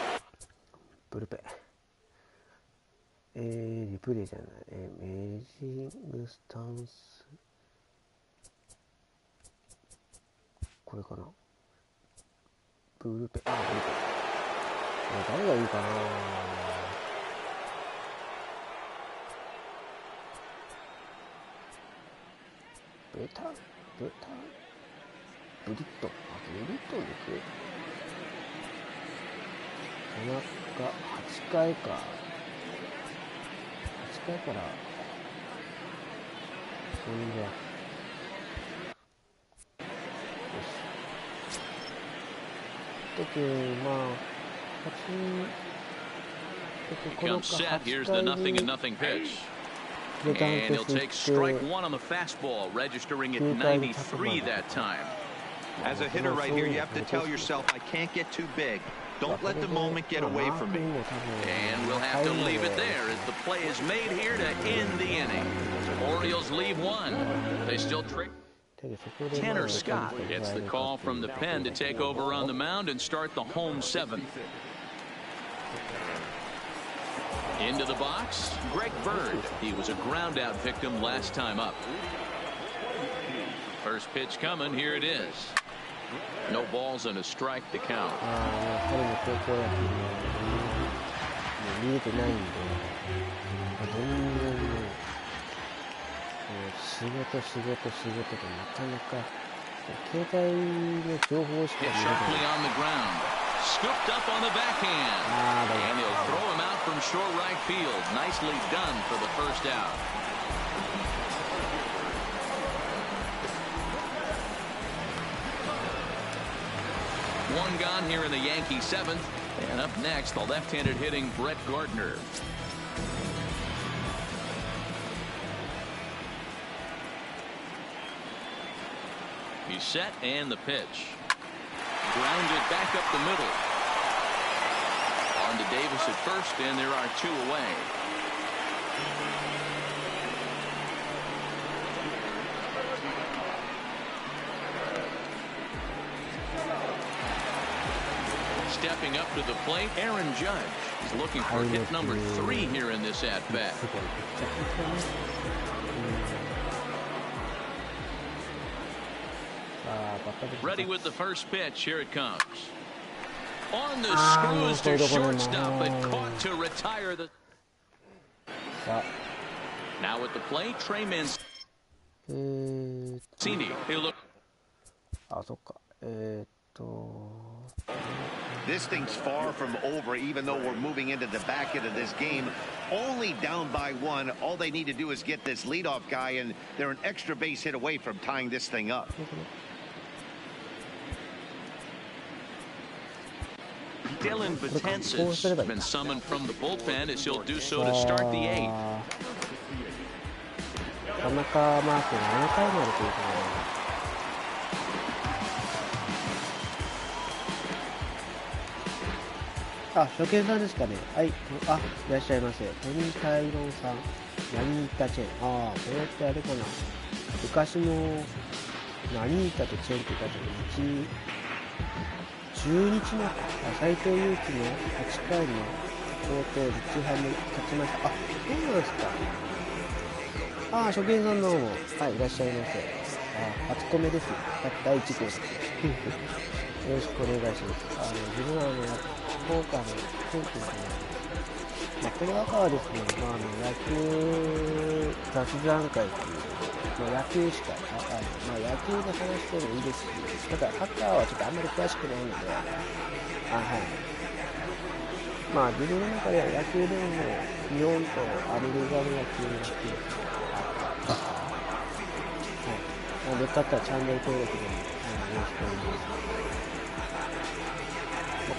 ブルペン。リプレイじゃない。メジングスタンス。これかな。ブルペン。あ、ブルペン。誰がいいかな。ブリットン。あ、ブリットンです。田中8回か。8回から。そんじゃ。Comes set. Here's the 0-0 pitch. And he'll take strike one on the fastball, registering at 93 that time. As a hitter right here, you have to tell yourself, I can't get too big. Don't let the moment get away from me. And we'll have to leave it there as the play is made here to end the inning. Orioles leave one. They still trick. Tanner Scott gets the call from the pen to take over on the mound and start the home seventh. Into the box, Greg Bird. He was a ground out victim last time up. First pitch coming. Here it is. No balls and a strike to count. 彼も高校野球見えてないんで、全然仕事となかなか携帯の情報しか見れない。Scooped up on the backhand. And he'll throw him out from short right field. Nicely done for the first out. One gone here in the Yankee seventh. And up next, the left-handed hitting Brett Gardner. He's set and the pitch. Grounded back up the middle. On to Davis at first, and there are two away. Stepping up to the plate, Aaron Judge. He's looking for hit number 3 here in this at-bat. Ready with the first pitch. Here it comes. On the screws to shortstop, but caught to retire the. Now at the plate, Trey Mancini. He'll look. This thing's far from over, even though we're moving into the back end of this game. Only down by 1. All they need to do is get this leadoff guy, and they're an extra base hit away from tying this thing up. Dylan Betances has been summoned from the bullpen as he'll do so to start the 8th. 田中マークが7回までということで、初見さんですかね。はい、いらっしゃいませ。トニー・タイロンさん、ナニータ・チェン。これってあれかな。昔のナニータとチェンって言った時に中日の斎藤佑樹の8回の高等日ハム勝ちました。そうなんですか。初見さんどうも。はい、いらっしゃいませ。初コメです。第1号です。よろしくお願いします。自分は福岡のケン君といいます。この中はですね、野球雑談会という、野球しか、野球の話してもいいですし、ただサッカーはちょっとあんまり詳しくないので、自分の中では野球でも日本とアメリカの野球が好きです。よかったらチャンネル登録でもよろしくお願いします。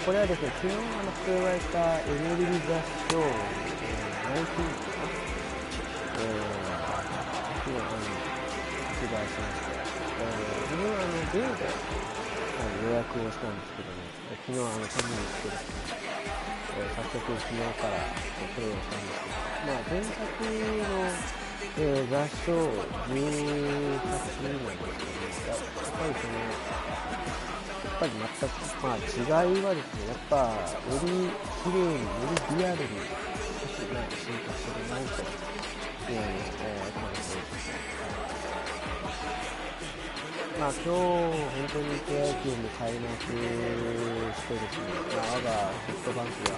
これはですね、昨日発売した MLB 雑誌を19日発売しまして、自分はデーで予約をしたんですけども、昨日取りに来てですね、早速昨日からプレイをしたんですけど、前作の雑誌を10作品なんですけども、やっぱり全く、違いはですね、やっぱより綺麗に、よりリアルに少し進化してるなと感じています。今日本当にプロ野球も開幕してですね、我がソフトバンクが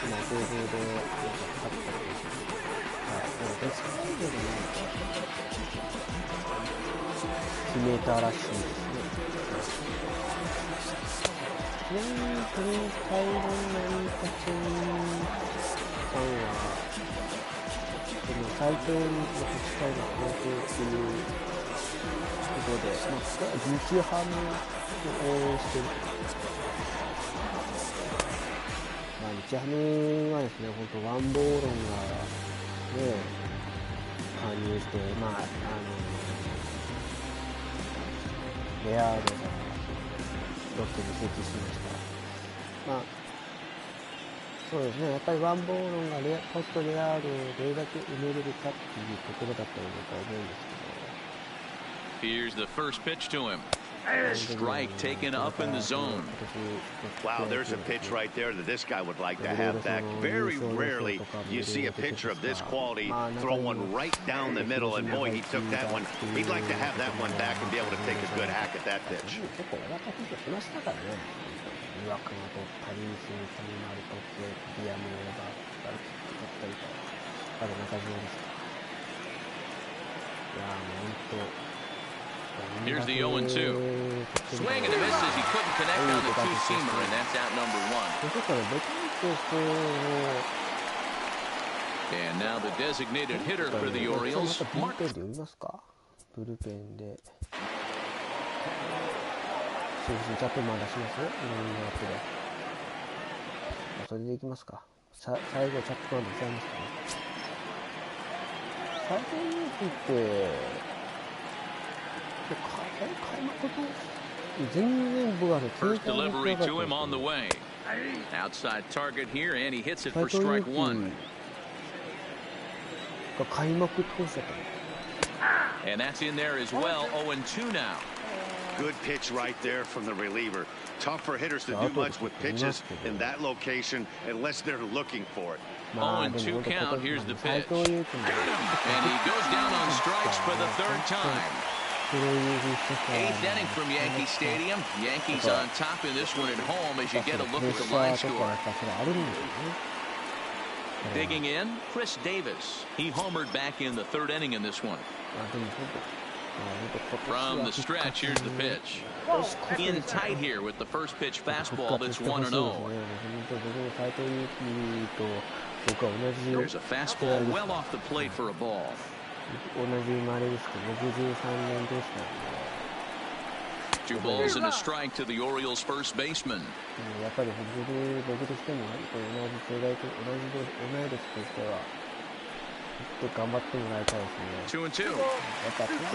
今合同で勝ったということで、ベスト8で決めたらしいですね。ちなみにこのタイロン・ナニータ・チェンさんはこの斎藤に8回の高校っていうことで、日ハムを応援してる。日ハムはですね、本当ワンボーロンがね、加入して、レアードがロッテに移籍しました。そうですね、やっぱりワンボーロンがポストレアードをどれだけ埋めれるかっていうところだったのだと思うんですけど。Here's the first pitch to him. Strike taken up in the zone. Wow, there's a pitch right there that this guy would like to have back. Very rarely you see a pitcher of this quality throw one right down the middle, and boy, he took that one. He'd like to have that one back and be able to take a good hack at that pitch. Here's the 0-2. Swing and a miss as he couldn't connect on the two-seamer, and that's out number one. And now the designated hitter for the Orioles, Mark. ブルペンでそうですね、チャップマン出しますよ、それでいきますか。最後チャップマン出しちゃいますかね。最後に言って開幕と全然僕はFirst delivery to him on the way. Outside target here, and he hits it for strike one. 開幕投手だったの。And that's in there as well. 0-2 now. Good pitch right there from the reliever. Tough for hitters to do much with pitches in that location unless they're looking for it. 0-2 count. Here's the pitch. Got him. And he goes down on strikes for the third time. Eighth inning from Yankee Stadium. Yankees on top in this one at home as you get a look at the line score. Digging in, Chris Davis. He homered back in the third inning in this one. From the stretch, here's the pitch. In tight here with the first pitch fastball that's 1-0. There's a fastball well off the plate for a ball. 同じ生まれですけど63年でしたね。 Two balls and a strike to the Orioles first baseman. やっぱり僕としても同い年としては頑張ってもらいたいですね。 2-2.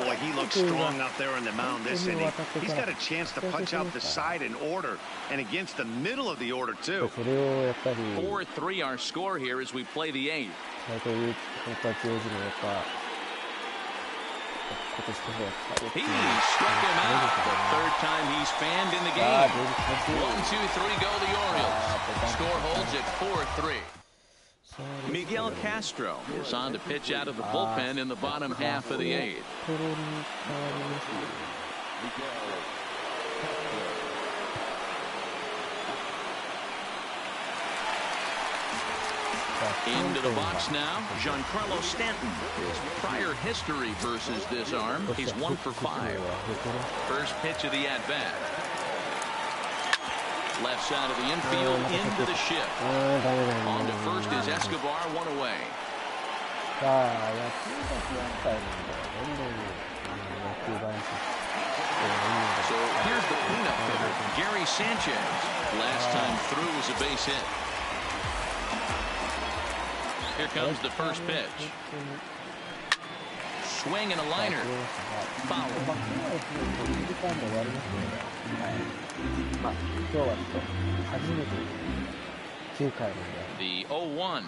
Boy, he looks strong out there on the mound this inning. He's got a chance to punch out the side in order and against the middle of the order too. それをやっぱり 4-3 our score here as we play the eighth. 斎藤佑樹本当は強いのやっぱ He struck him out. The third time he's fanned in the game. 1-2-3 go the Orioles. Score holds at 4-3. Miguel Castro is on to pitch out of the bullpen in the bottom half of the eighth. Into the box now, Giancarlo Stanton. His prior history versus this arm, he's 1 for 5. First pitch of the at-bat. Left side of the infield into the shift. On to first is Escobar, 1 away. So here's the cleanup hitter, Gary Sanchez. Last time through was a base hit. Here comes the first pitch. Swing and a liner. Foul. The 0-1.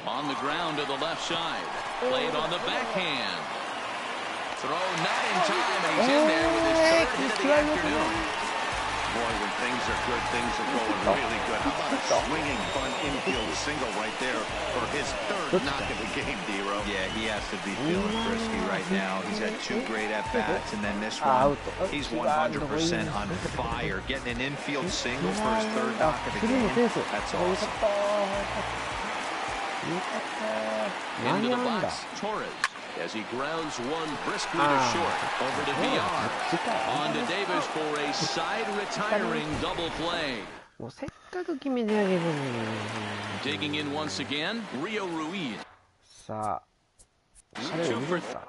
On the ground to the left side. Played on the backhand. Throw not in time, and he's in there with his third hit of the afternoon. Boy, when things are good, things are going really good. How about a swinging bunt infield single right there for his third knock of the game, D-Ro? Yeah, he has to be feeling frisky right now. He's had 2 great at-bats, and then this one, he's 100% on fire. Getting an infield single for his third knock of the game, that's awesome. Into the box, Torres. As he grounds one briskly to short. Over to VR. On to Davis for a side retiring double play. Digging in once again, Rio Ruiz. さあ、彼を見るか。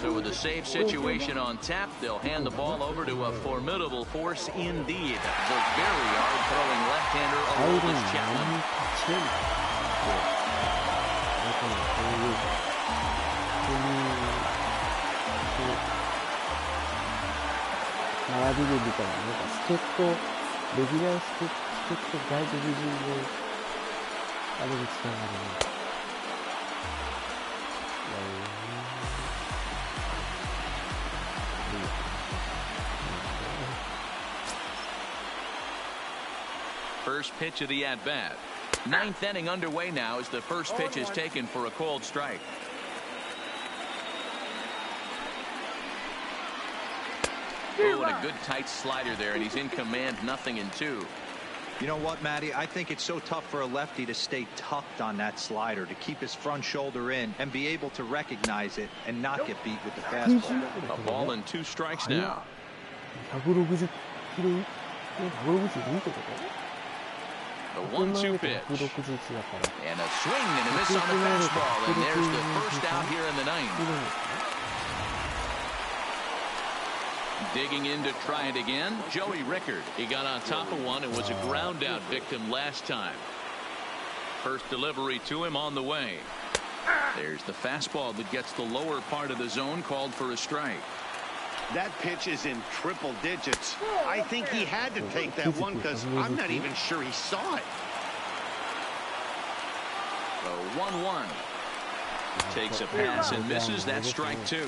So with a safe situation on tap, they'll hand the ball over to a formidable force indeed. The very hard-throwing left-hander Aroldis Chapman. 並びで見たら、なんか助っ人、レギュラー助っ人外国人の、あれにつながるね。First pitch of the at-bat. Ninth inning underway now as the first pitch is taken for a called strike. Oh, and a good tight slider there, and he's in command, 0-2. You know what, Matty? I think it's so tough for a lefty to stay tucked on that slider, to keep his front shoulder in and be able to recognize it and not get beat with the fastball. A ball and 2 strikes now. 160キロ、162ってこと？ The 1-2 pitch. And a swing and a miss on the fastball. And there's the first out here in the ninth. Digging in to try it again, Joey Rickard. He got on top of one and was a ground out victim last time. First delivery to him on the way. There's the fastball that gets the lower part of the zone, called for a strike. That pitch is in triple digits. I think he had to take that one because I'm not even sure he saw it. The 1-1. Takes a pass and misses. That strike 2.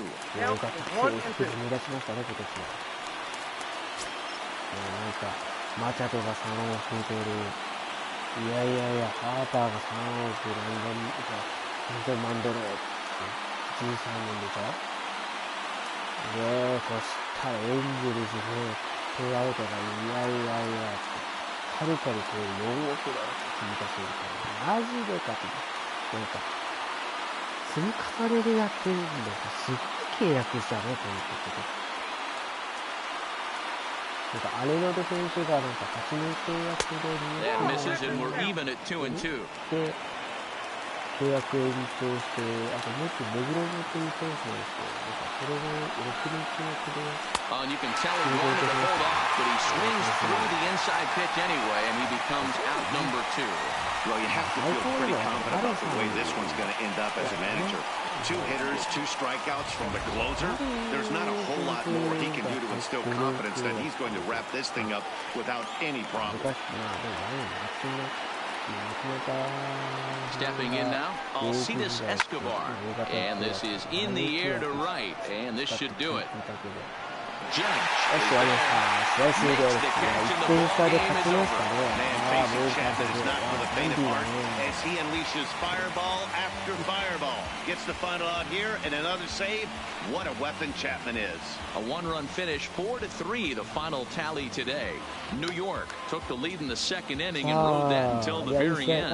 네, 거스타 에인즈를 지금 플라우더가 이야이야이야 카리카리 그 용어를 준비했으니까 마지막에 같은 그러니까積み重ねでやってるんですっげえ役したねということで、なんかアレナド選手がなんか勝ち抜いて役でThat misses and we're even at 2-2. で契約延長して、あともう一個メグロムという選手なんですけど、なんかそれも6人契約で。And you can tell he wanted to hold off, but he swings through the inside pitch anyway, and he becomes out number 2. Well, you have to feel pretty confident about the way this one's going to end up as a manager. 2 hitters, 2 strikeouts from the closer. There's not a whole lot more he can do to instill confidence that he's going to wrap this thing up without any problem. Stepping in now, Alcides Escobar. And this is in the air to right, and this should do it. Judge makes the catch, and the ball game is over. Man facing Chapman is not for the faint of heart as he unleashes fireball after fireball. Gets the final out here and another save. What a weapon Chapman is. A 1-run finish, 4-3, the final tally today. New York took the lead in the second inning and rode that until the very end.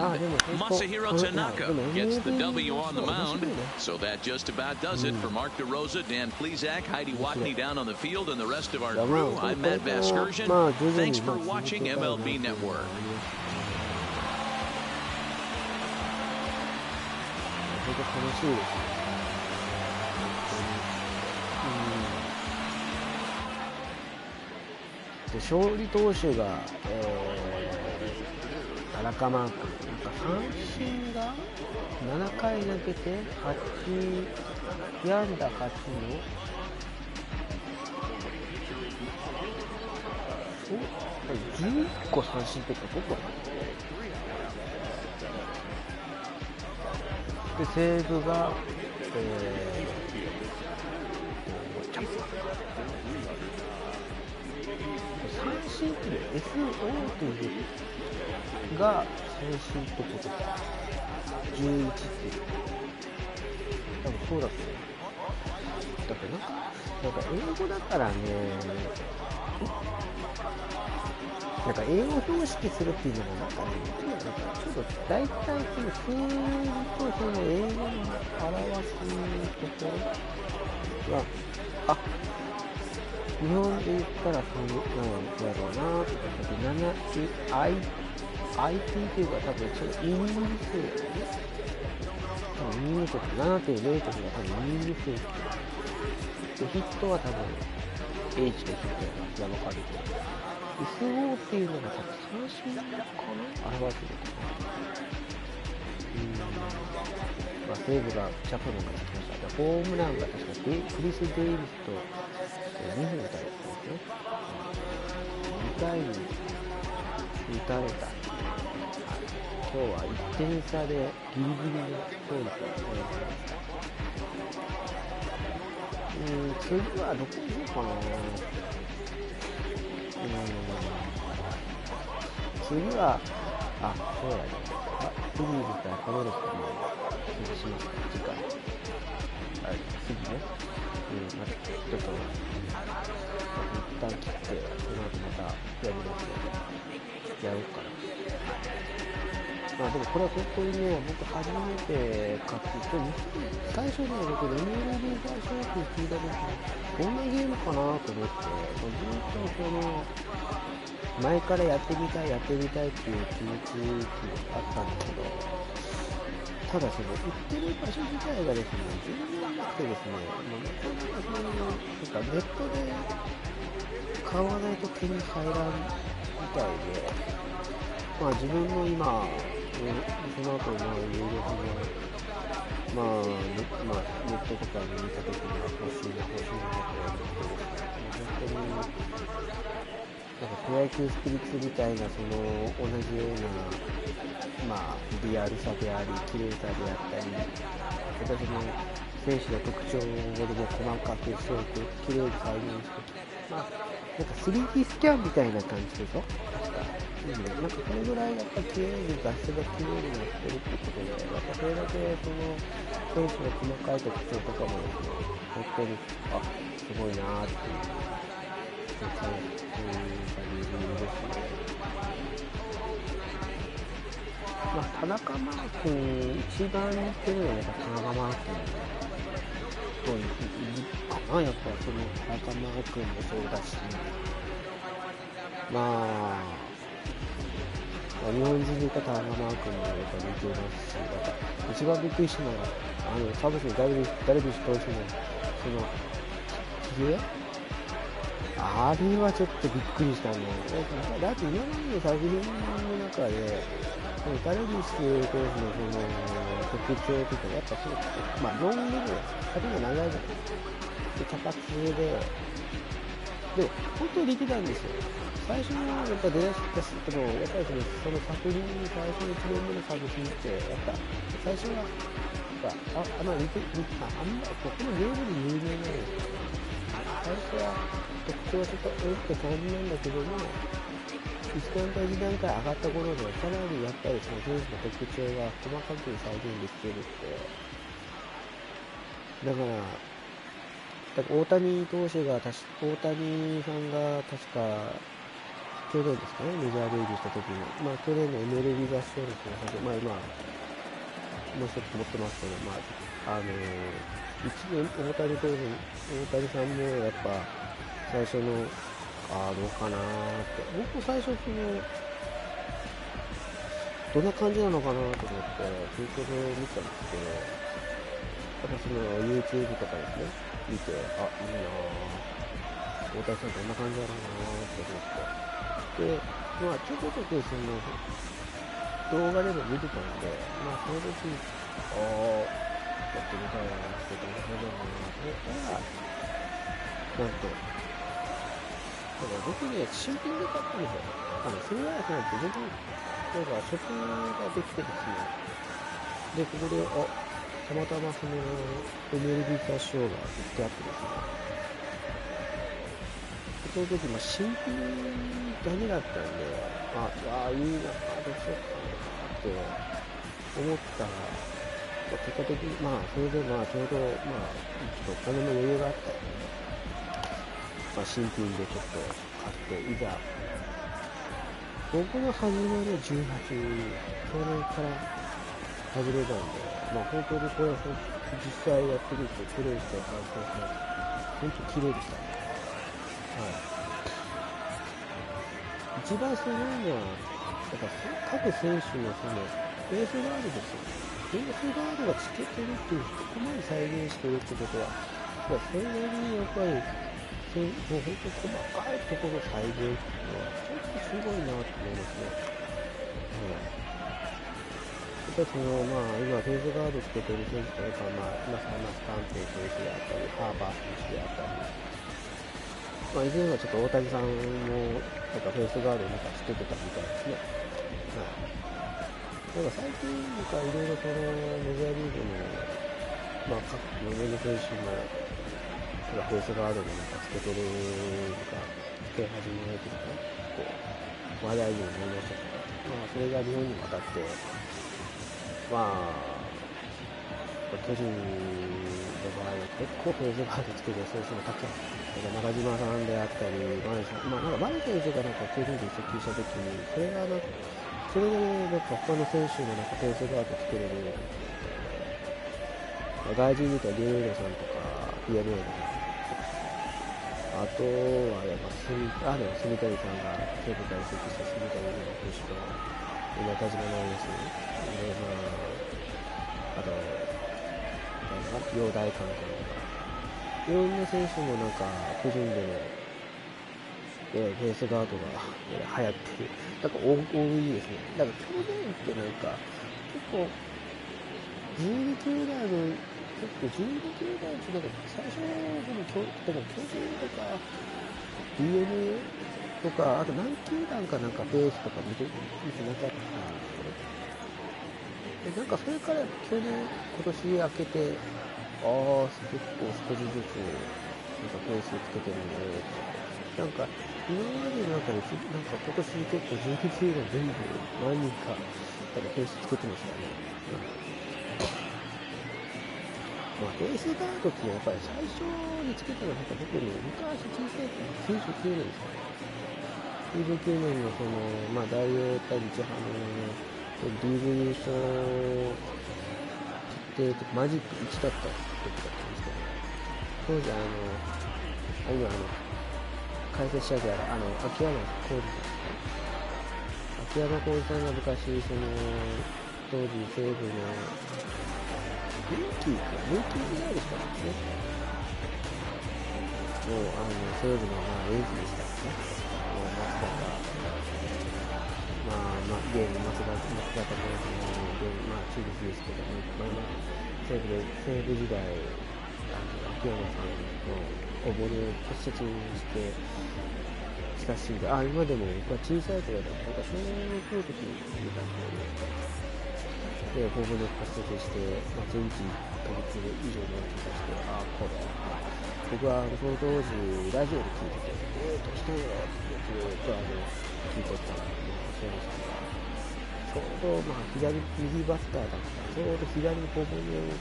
Masahiro Tanaka gets the W on the mound. So that just about does it for Mark DeRosa, Dan Plesac, Heidi Watney down on the field, and the rest of our crew. I'm Matt Vasgersian. Thanks for watching MLB Network. 楽しいですね。で勝利投手が、田中マーク、なんか三振が7回投げて被安打8の11個三振ってことか。でセーブが、三振っていう SO というが三振ってことか。11っていう多分そうだったよ。だけどなんか英語だからね、なんか英語標識するっていうのがなんかね、ちょっと大体その数字とその英語の表すところが、日本で言ったらそうやろうなとか、IT っていうか多分そのイニング数やね。多分イニング数 7.0 とかが多分イニング数で、ヒットは多分 H でヒットやが分かるけど。SO っていうのが多分三振かな表すのかな。まあ、西武がチャプマンがやってました。でホームランが確かクリス・デイビスと2分打たれたんですね。2回に打たれた。今日は1点差でギリギリの勝利となりました。次はどこにしようかな。次は、そうだね。フィリーズ対パドレスにしますか、次回。次ね。またちょっと、一旦切って、その後またやりますので、やろうかな。でもこれは本当にね、僕初めて買って、最初ね、僕 MLB 最初よく聞いた時に、どんなゲームかなと思って、ずっと前からやってみたいっていう気持ちがあったんだけど、ただ売ってる場所自体がですね、全然なくてですね、なかなかネットで買わないと手に入らんみたいで、自分の今、その後いろいろネットとかで見たときには欲しいなって思ってですね、本当にプロ野球スピリッツみたいな同じようなリアルさであり綺麗さであったり、私の選手の特徴を細かくすごく綺麗に再現して、3D スキャンみたいな感じでしょ、確か。それぐらいやっぱ綺麗に画質が綺麗になってるっていうことで、それだけ選手の細かい特徴とかもですね、本当にすごいなーっていう感じですね。田中マー君、一番似てるのは田中マー君といるかな。やっぱ田中マー君もそうだし、日本人で言った田中マー君もやっぱ似てますし、一番びっくりしたのがカブスのダルビッシュ投手のひげ、あれはちょっとびっくりしたね。だって今までの作品の中でダルビッシュ投手の特徴というか、やっぱロングで髪が長いじゃないで、茶髪でも本当に似てたんですよ。最初のやっぱ出だしたけど、やっぱりその作品に最初の1年目の作品って、やっぱ最初はこのゲームで有名なので、最初は特徴はちょっとって感じなんだけども、1段階2段階上がった頃でかなりやっぱり選手の特徴が細かく再現できてるって。だから大谷投手が大谷さんが確か去年ですかね、メジャーデビューした時に、去年の MLB 合唱の中で、今もう一つ持ってますけど、1年大谷さんもやっぱ最初のどうかなーって、僕も最初どんな感じなのかなと思ってツイートで見たんですけど、やっぱYouTube とかですね見て、いいなー、大谷さんどんな感じだろうなーって思って、でちょこちょこ動画でも見てたんで、その時やってみたいなってどんな感じだろうなーって、なんと僕ね、新品で買ったんですよ。それはじゃなくて、僕、ショップができてですね。で、ここで、たまたまMLB 合唱が売ってあってですね。その時、新品だけだったんで、いいな、どうしようかなって思ったら、結果的に、それでちょうど、ちょっとお金の余裕があったんで、新品でちょっと買って、いざ僕の始まりは18、去年から始めたんで、本当にこれ実際やってみてプレイして感想して本当綺麗でしたね。一番すごいのはやっぱ各選手のベースガードですよ。ベースガードがつけてるっていう、ここまで再現してるってことは、それなりにやっぱりもう本当に細かいところの再現っていうのは本当にすごいなと思いますね。やっぱり今フェーズガードつけてる選手とか、今さんスタント選手であったり、ハーバー選手であったり、以前はちょっと大谷さんもなんかフェイスガードをつけてたみたいですね。なんか最近なんかいろいろそのメジャーリーグの各のメジャー選手もフェイスガードにつけてるつけ始めてるかこう話題にもなりましたけど、それが日本に渡って巨人の場合は結構フェイスガードつけてる選手もたくさん、中島さんであったり、マル選手が巨人に移籍したときに、それで他の選手のフェイスガードつけれる、外人で言ったらゲレーロさんとか、ピアノーあとはやっぱ住谷さんが西武から移籍した住谷選手と、中島直康、あと、陽大監督とか、いろんな選手も巨人でのフェイスガードが流行ってる。多いですね。去年って結構12球団の12球団って最初でも巨人とか DNA とかあと何球団かベースとか見てなかったんですけど、それから今年明けて結構少しずつペースつけてるんで、今までの中で今年結構12球団全部何人かペースつけてましたね。フェイスガードってやっぱり最初につけたのは僕に昔小さい時99年ですかね。99年の大王対日ハムのリーグ優勝決定とマジック1だった時だったんですけど、当時今解説者である秋山浩二さん、秋山浩二さんが昔当時西武のルーキー時代でしたからね。もう西武のエースでしたからね。ゲーム松田選手のゲーム中日ですけどね。西武時代秋山さんのおぼれを骨折してしかし今でも僕は小さい頃だったら小学校の時に見たんで、ほぼれを骨折して、全治1ヶ月以上の気がして、これ僕はその当時ラジオで聞いててどうしたんやろってずっと聞いてたんで、ちょうど右バッターだったらちょうど左にほぼれを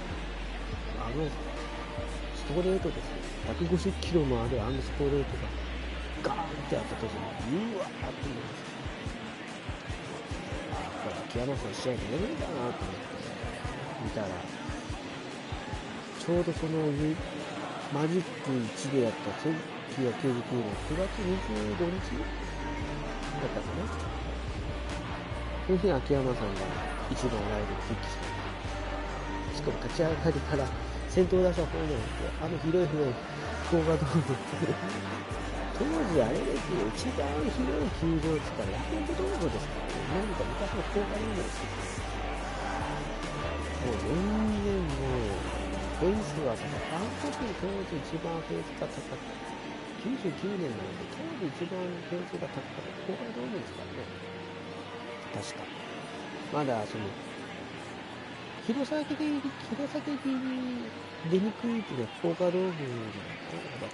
ストレートですね。150キロもあるストレートがガーンってやった時にうわーって思いました。秋山さん試合出るんだなと思って見たら、ちょうどそのマジック1でやった1999年9月25日だったかな。その日に秋山さんが1番ライブに復帰して、しかも立ち上がりから先頭打者ホームランって広い福岡ドーム当時あれですよ、一番広い球場って言ったらヤクルトドームですからね。昔の福岡ドームですよ。もう全然フェイスはあの時に当時一番フェイスが高かった99年なので、当時一番フェイスが高かった福岡ドームですからね。確かまだ弘前に出にくいっていうのは福岡ドーム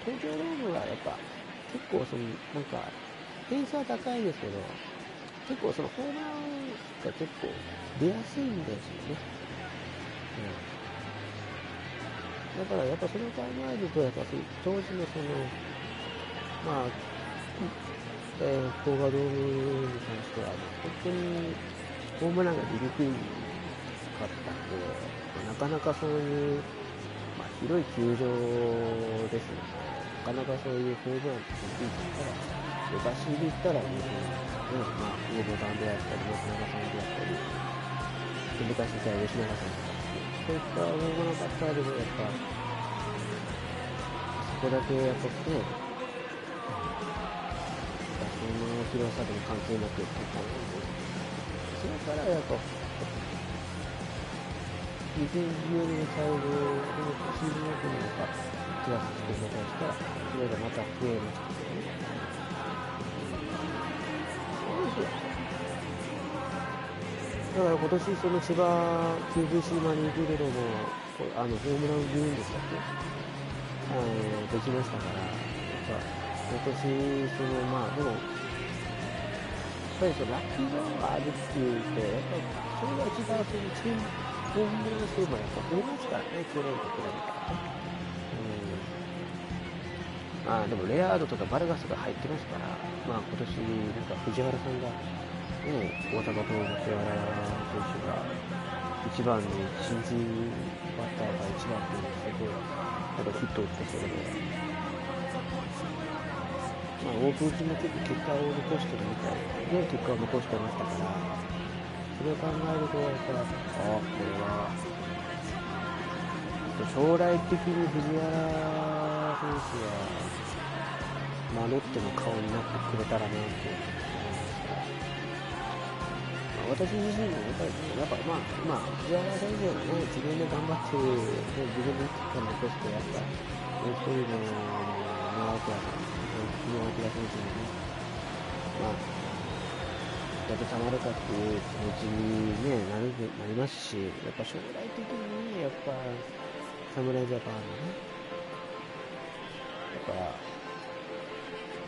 東京ドームはやっぱ結構フェンスは高いですけど、結構ホームランが結構出やすいんですよね。だからやっぱそれを考えると、やっぱ当時の福岡ドームに関しては本当にホームランが出にくいかったんで、なかなかそういう、広い球場ですので、なかなかそういうホームランって出にくいから、昔で言ったら大久保さんであったり、松永さんであったり、昔で言ったら吉永さんとか、そういった大物バッターでもやっぱ、そこだけやっぱね、その広さでも関係なくっていう感じで、それからやっぱ、2014年の最後のシーズンオフにやっぱ、クラスして紹介したら、それがまた増えましたけどね。だから今年その千葉 QVC マリーフィールドもホームランビューンでしたっけ、できましたから、やっぱ今年そのまあでもやっぱりそのラッキーゾーンがあるっていうと、やっぱりそれが一番そのチームホームラン数もやっぱ増えますからね、去年と比べたらね。まあでもレアードとかバルガスが入ってますから、まあ今年なんか藤原さんが大阪桐蔭の藤原選手が1番の新人バッターが1番っていうすごいヒットを打ってそれで、まあオープン中も結構結果を残してるみたいで、結果を残してましたから、それを考えるとやっぱりこれは将来的に藤原選手はロッテの顔になってくれたらなって思いますが、私自身もやっぱ藤原選手がね、自分で頑張って自分で結果を残して、やっぱもう一人の宮脇選手にね、やってたまるかっていう気持ちに、ね、なりますし、やっぱ将来的にね、やっぱ侍ジャパンのね、やっぱ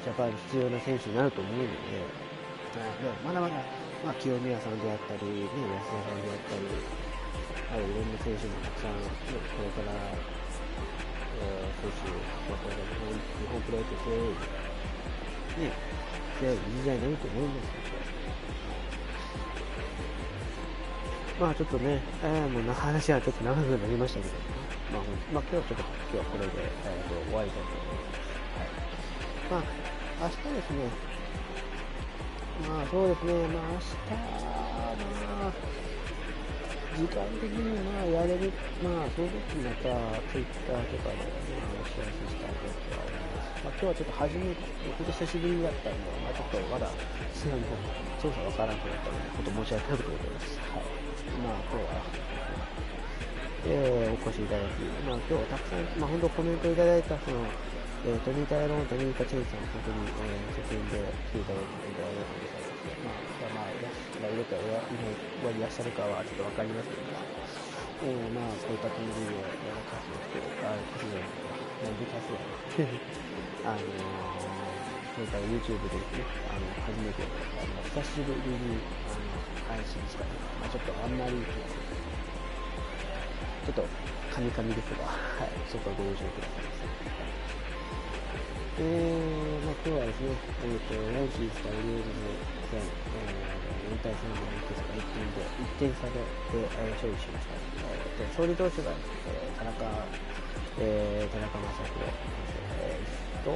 ジャパンに必要な選手になると思うので、まだまだ、清宮さんであったり、安田さんであったり、いろんな選手もたくさん、これから、選手、これから日本プロ野球強い時代になると思いますので、ちょっとね、もう話はちょっと長くなりましたけど、今日はこれで、終わりたいと思います。明日ですね、そうですね、明日、時間的にやれる、その時また、ツイッターとかで、お知らせしたいと思います。今日はちょっと初めて、ほんと久しぶりだったんで、ちょっとまだ、操作わからなくなったので、申し訳ないと思います。今日は、お越しいただき、今日はたくさん、本当コメントいただいた、トニータイロン、トニータチェンさん、本当に、出演で来ていただいて、ありがとうございます。いらっしゃるかはちょっとわかりますけども、こういった TV で活動して、なんで活動こういった YouTube でですね、初めて、久しぶりに、配信したり、ちょっとあんまり、ちょっとカミカミですが、そこはご了承ください。今日はですね、ヤンキース対オリオールズ戦、4対3のヤンキースが1点差で、勝利しました。勝利投手が、田中将大と、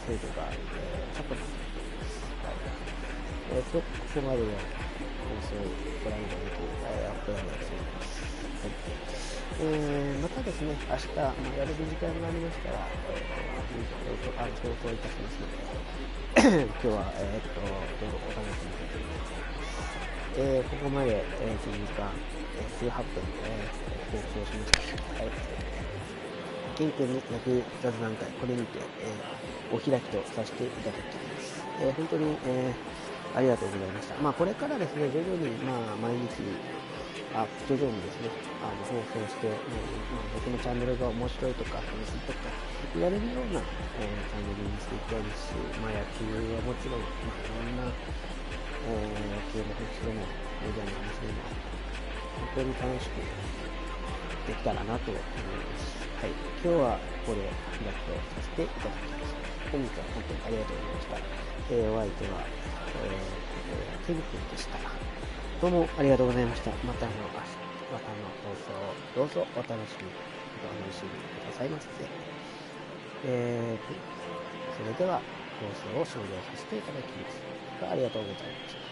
西武が、チャコリです。ここまでの放送をご覧いただき、アップラインでございます。またですね、明日、やれる時間がありましたら、投稿いたしますので、今日は、どうぞお楽しみください。ここまで、1時間、18分、放送しました。ケン君の野球雑談会、これにて、お開きとさせていただきます。本当に、ありがとうございました。これからですね、徐々に、毎日、徐々にですね、放送して、僕のチャンネルが面白いとか、楽しいとか、言われるような、チャンネルにしていきたいですし、野球はもちろん、いろんな、野球の話でも、メジャーの話でも、本当に楽しくできたらなと思います。今日はここで開きとさせていただきました。本日は本当にありがとうございました。お相手は、ケン君でした。どうもありがとうございました。またの放送をどうぞお楽しみくださいませ。それでは放送を終了させていただきます。ありがとうございました。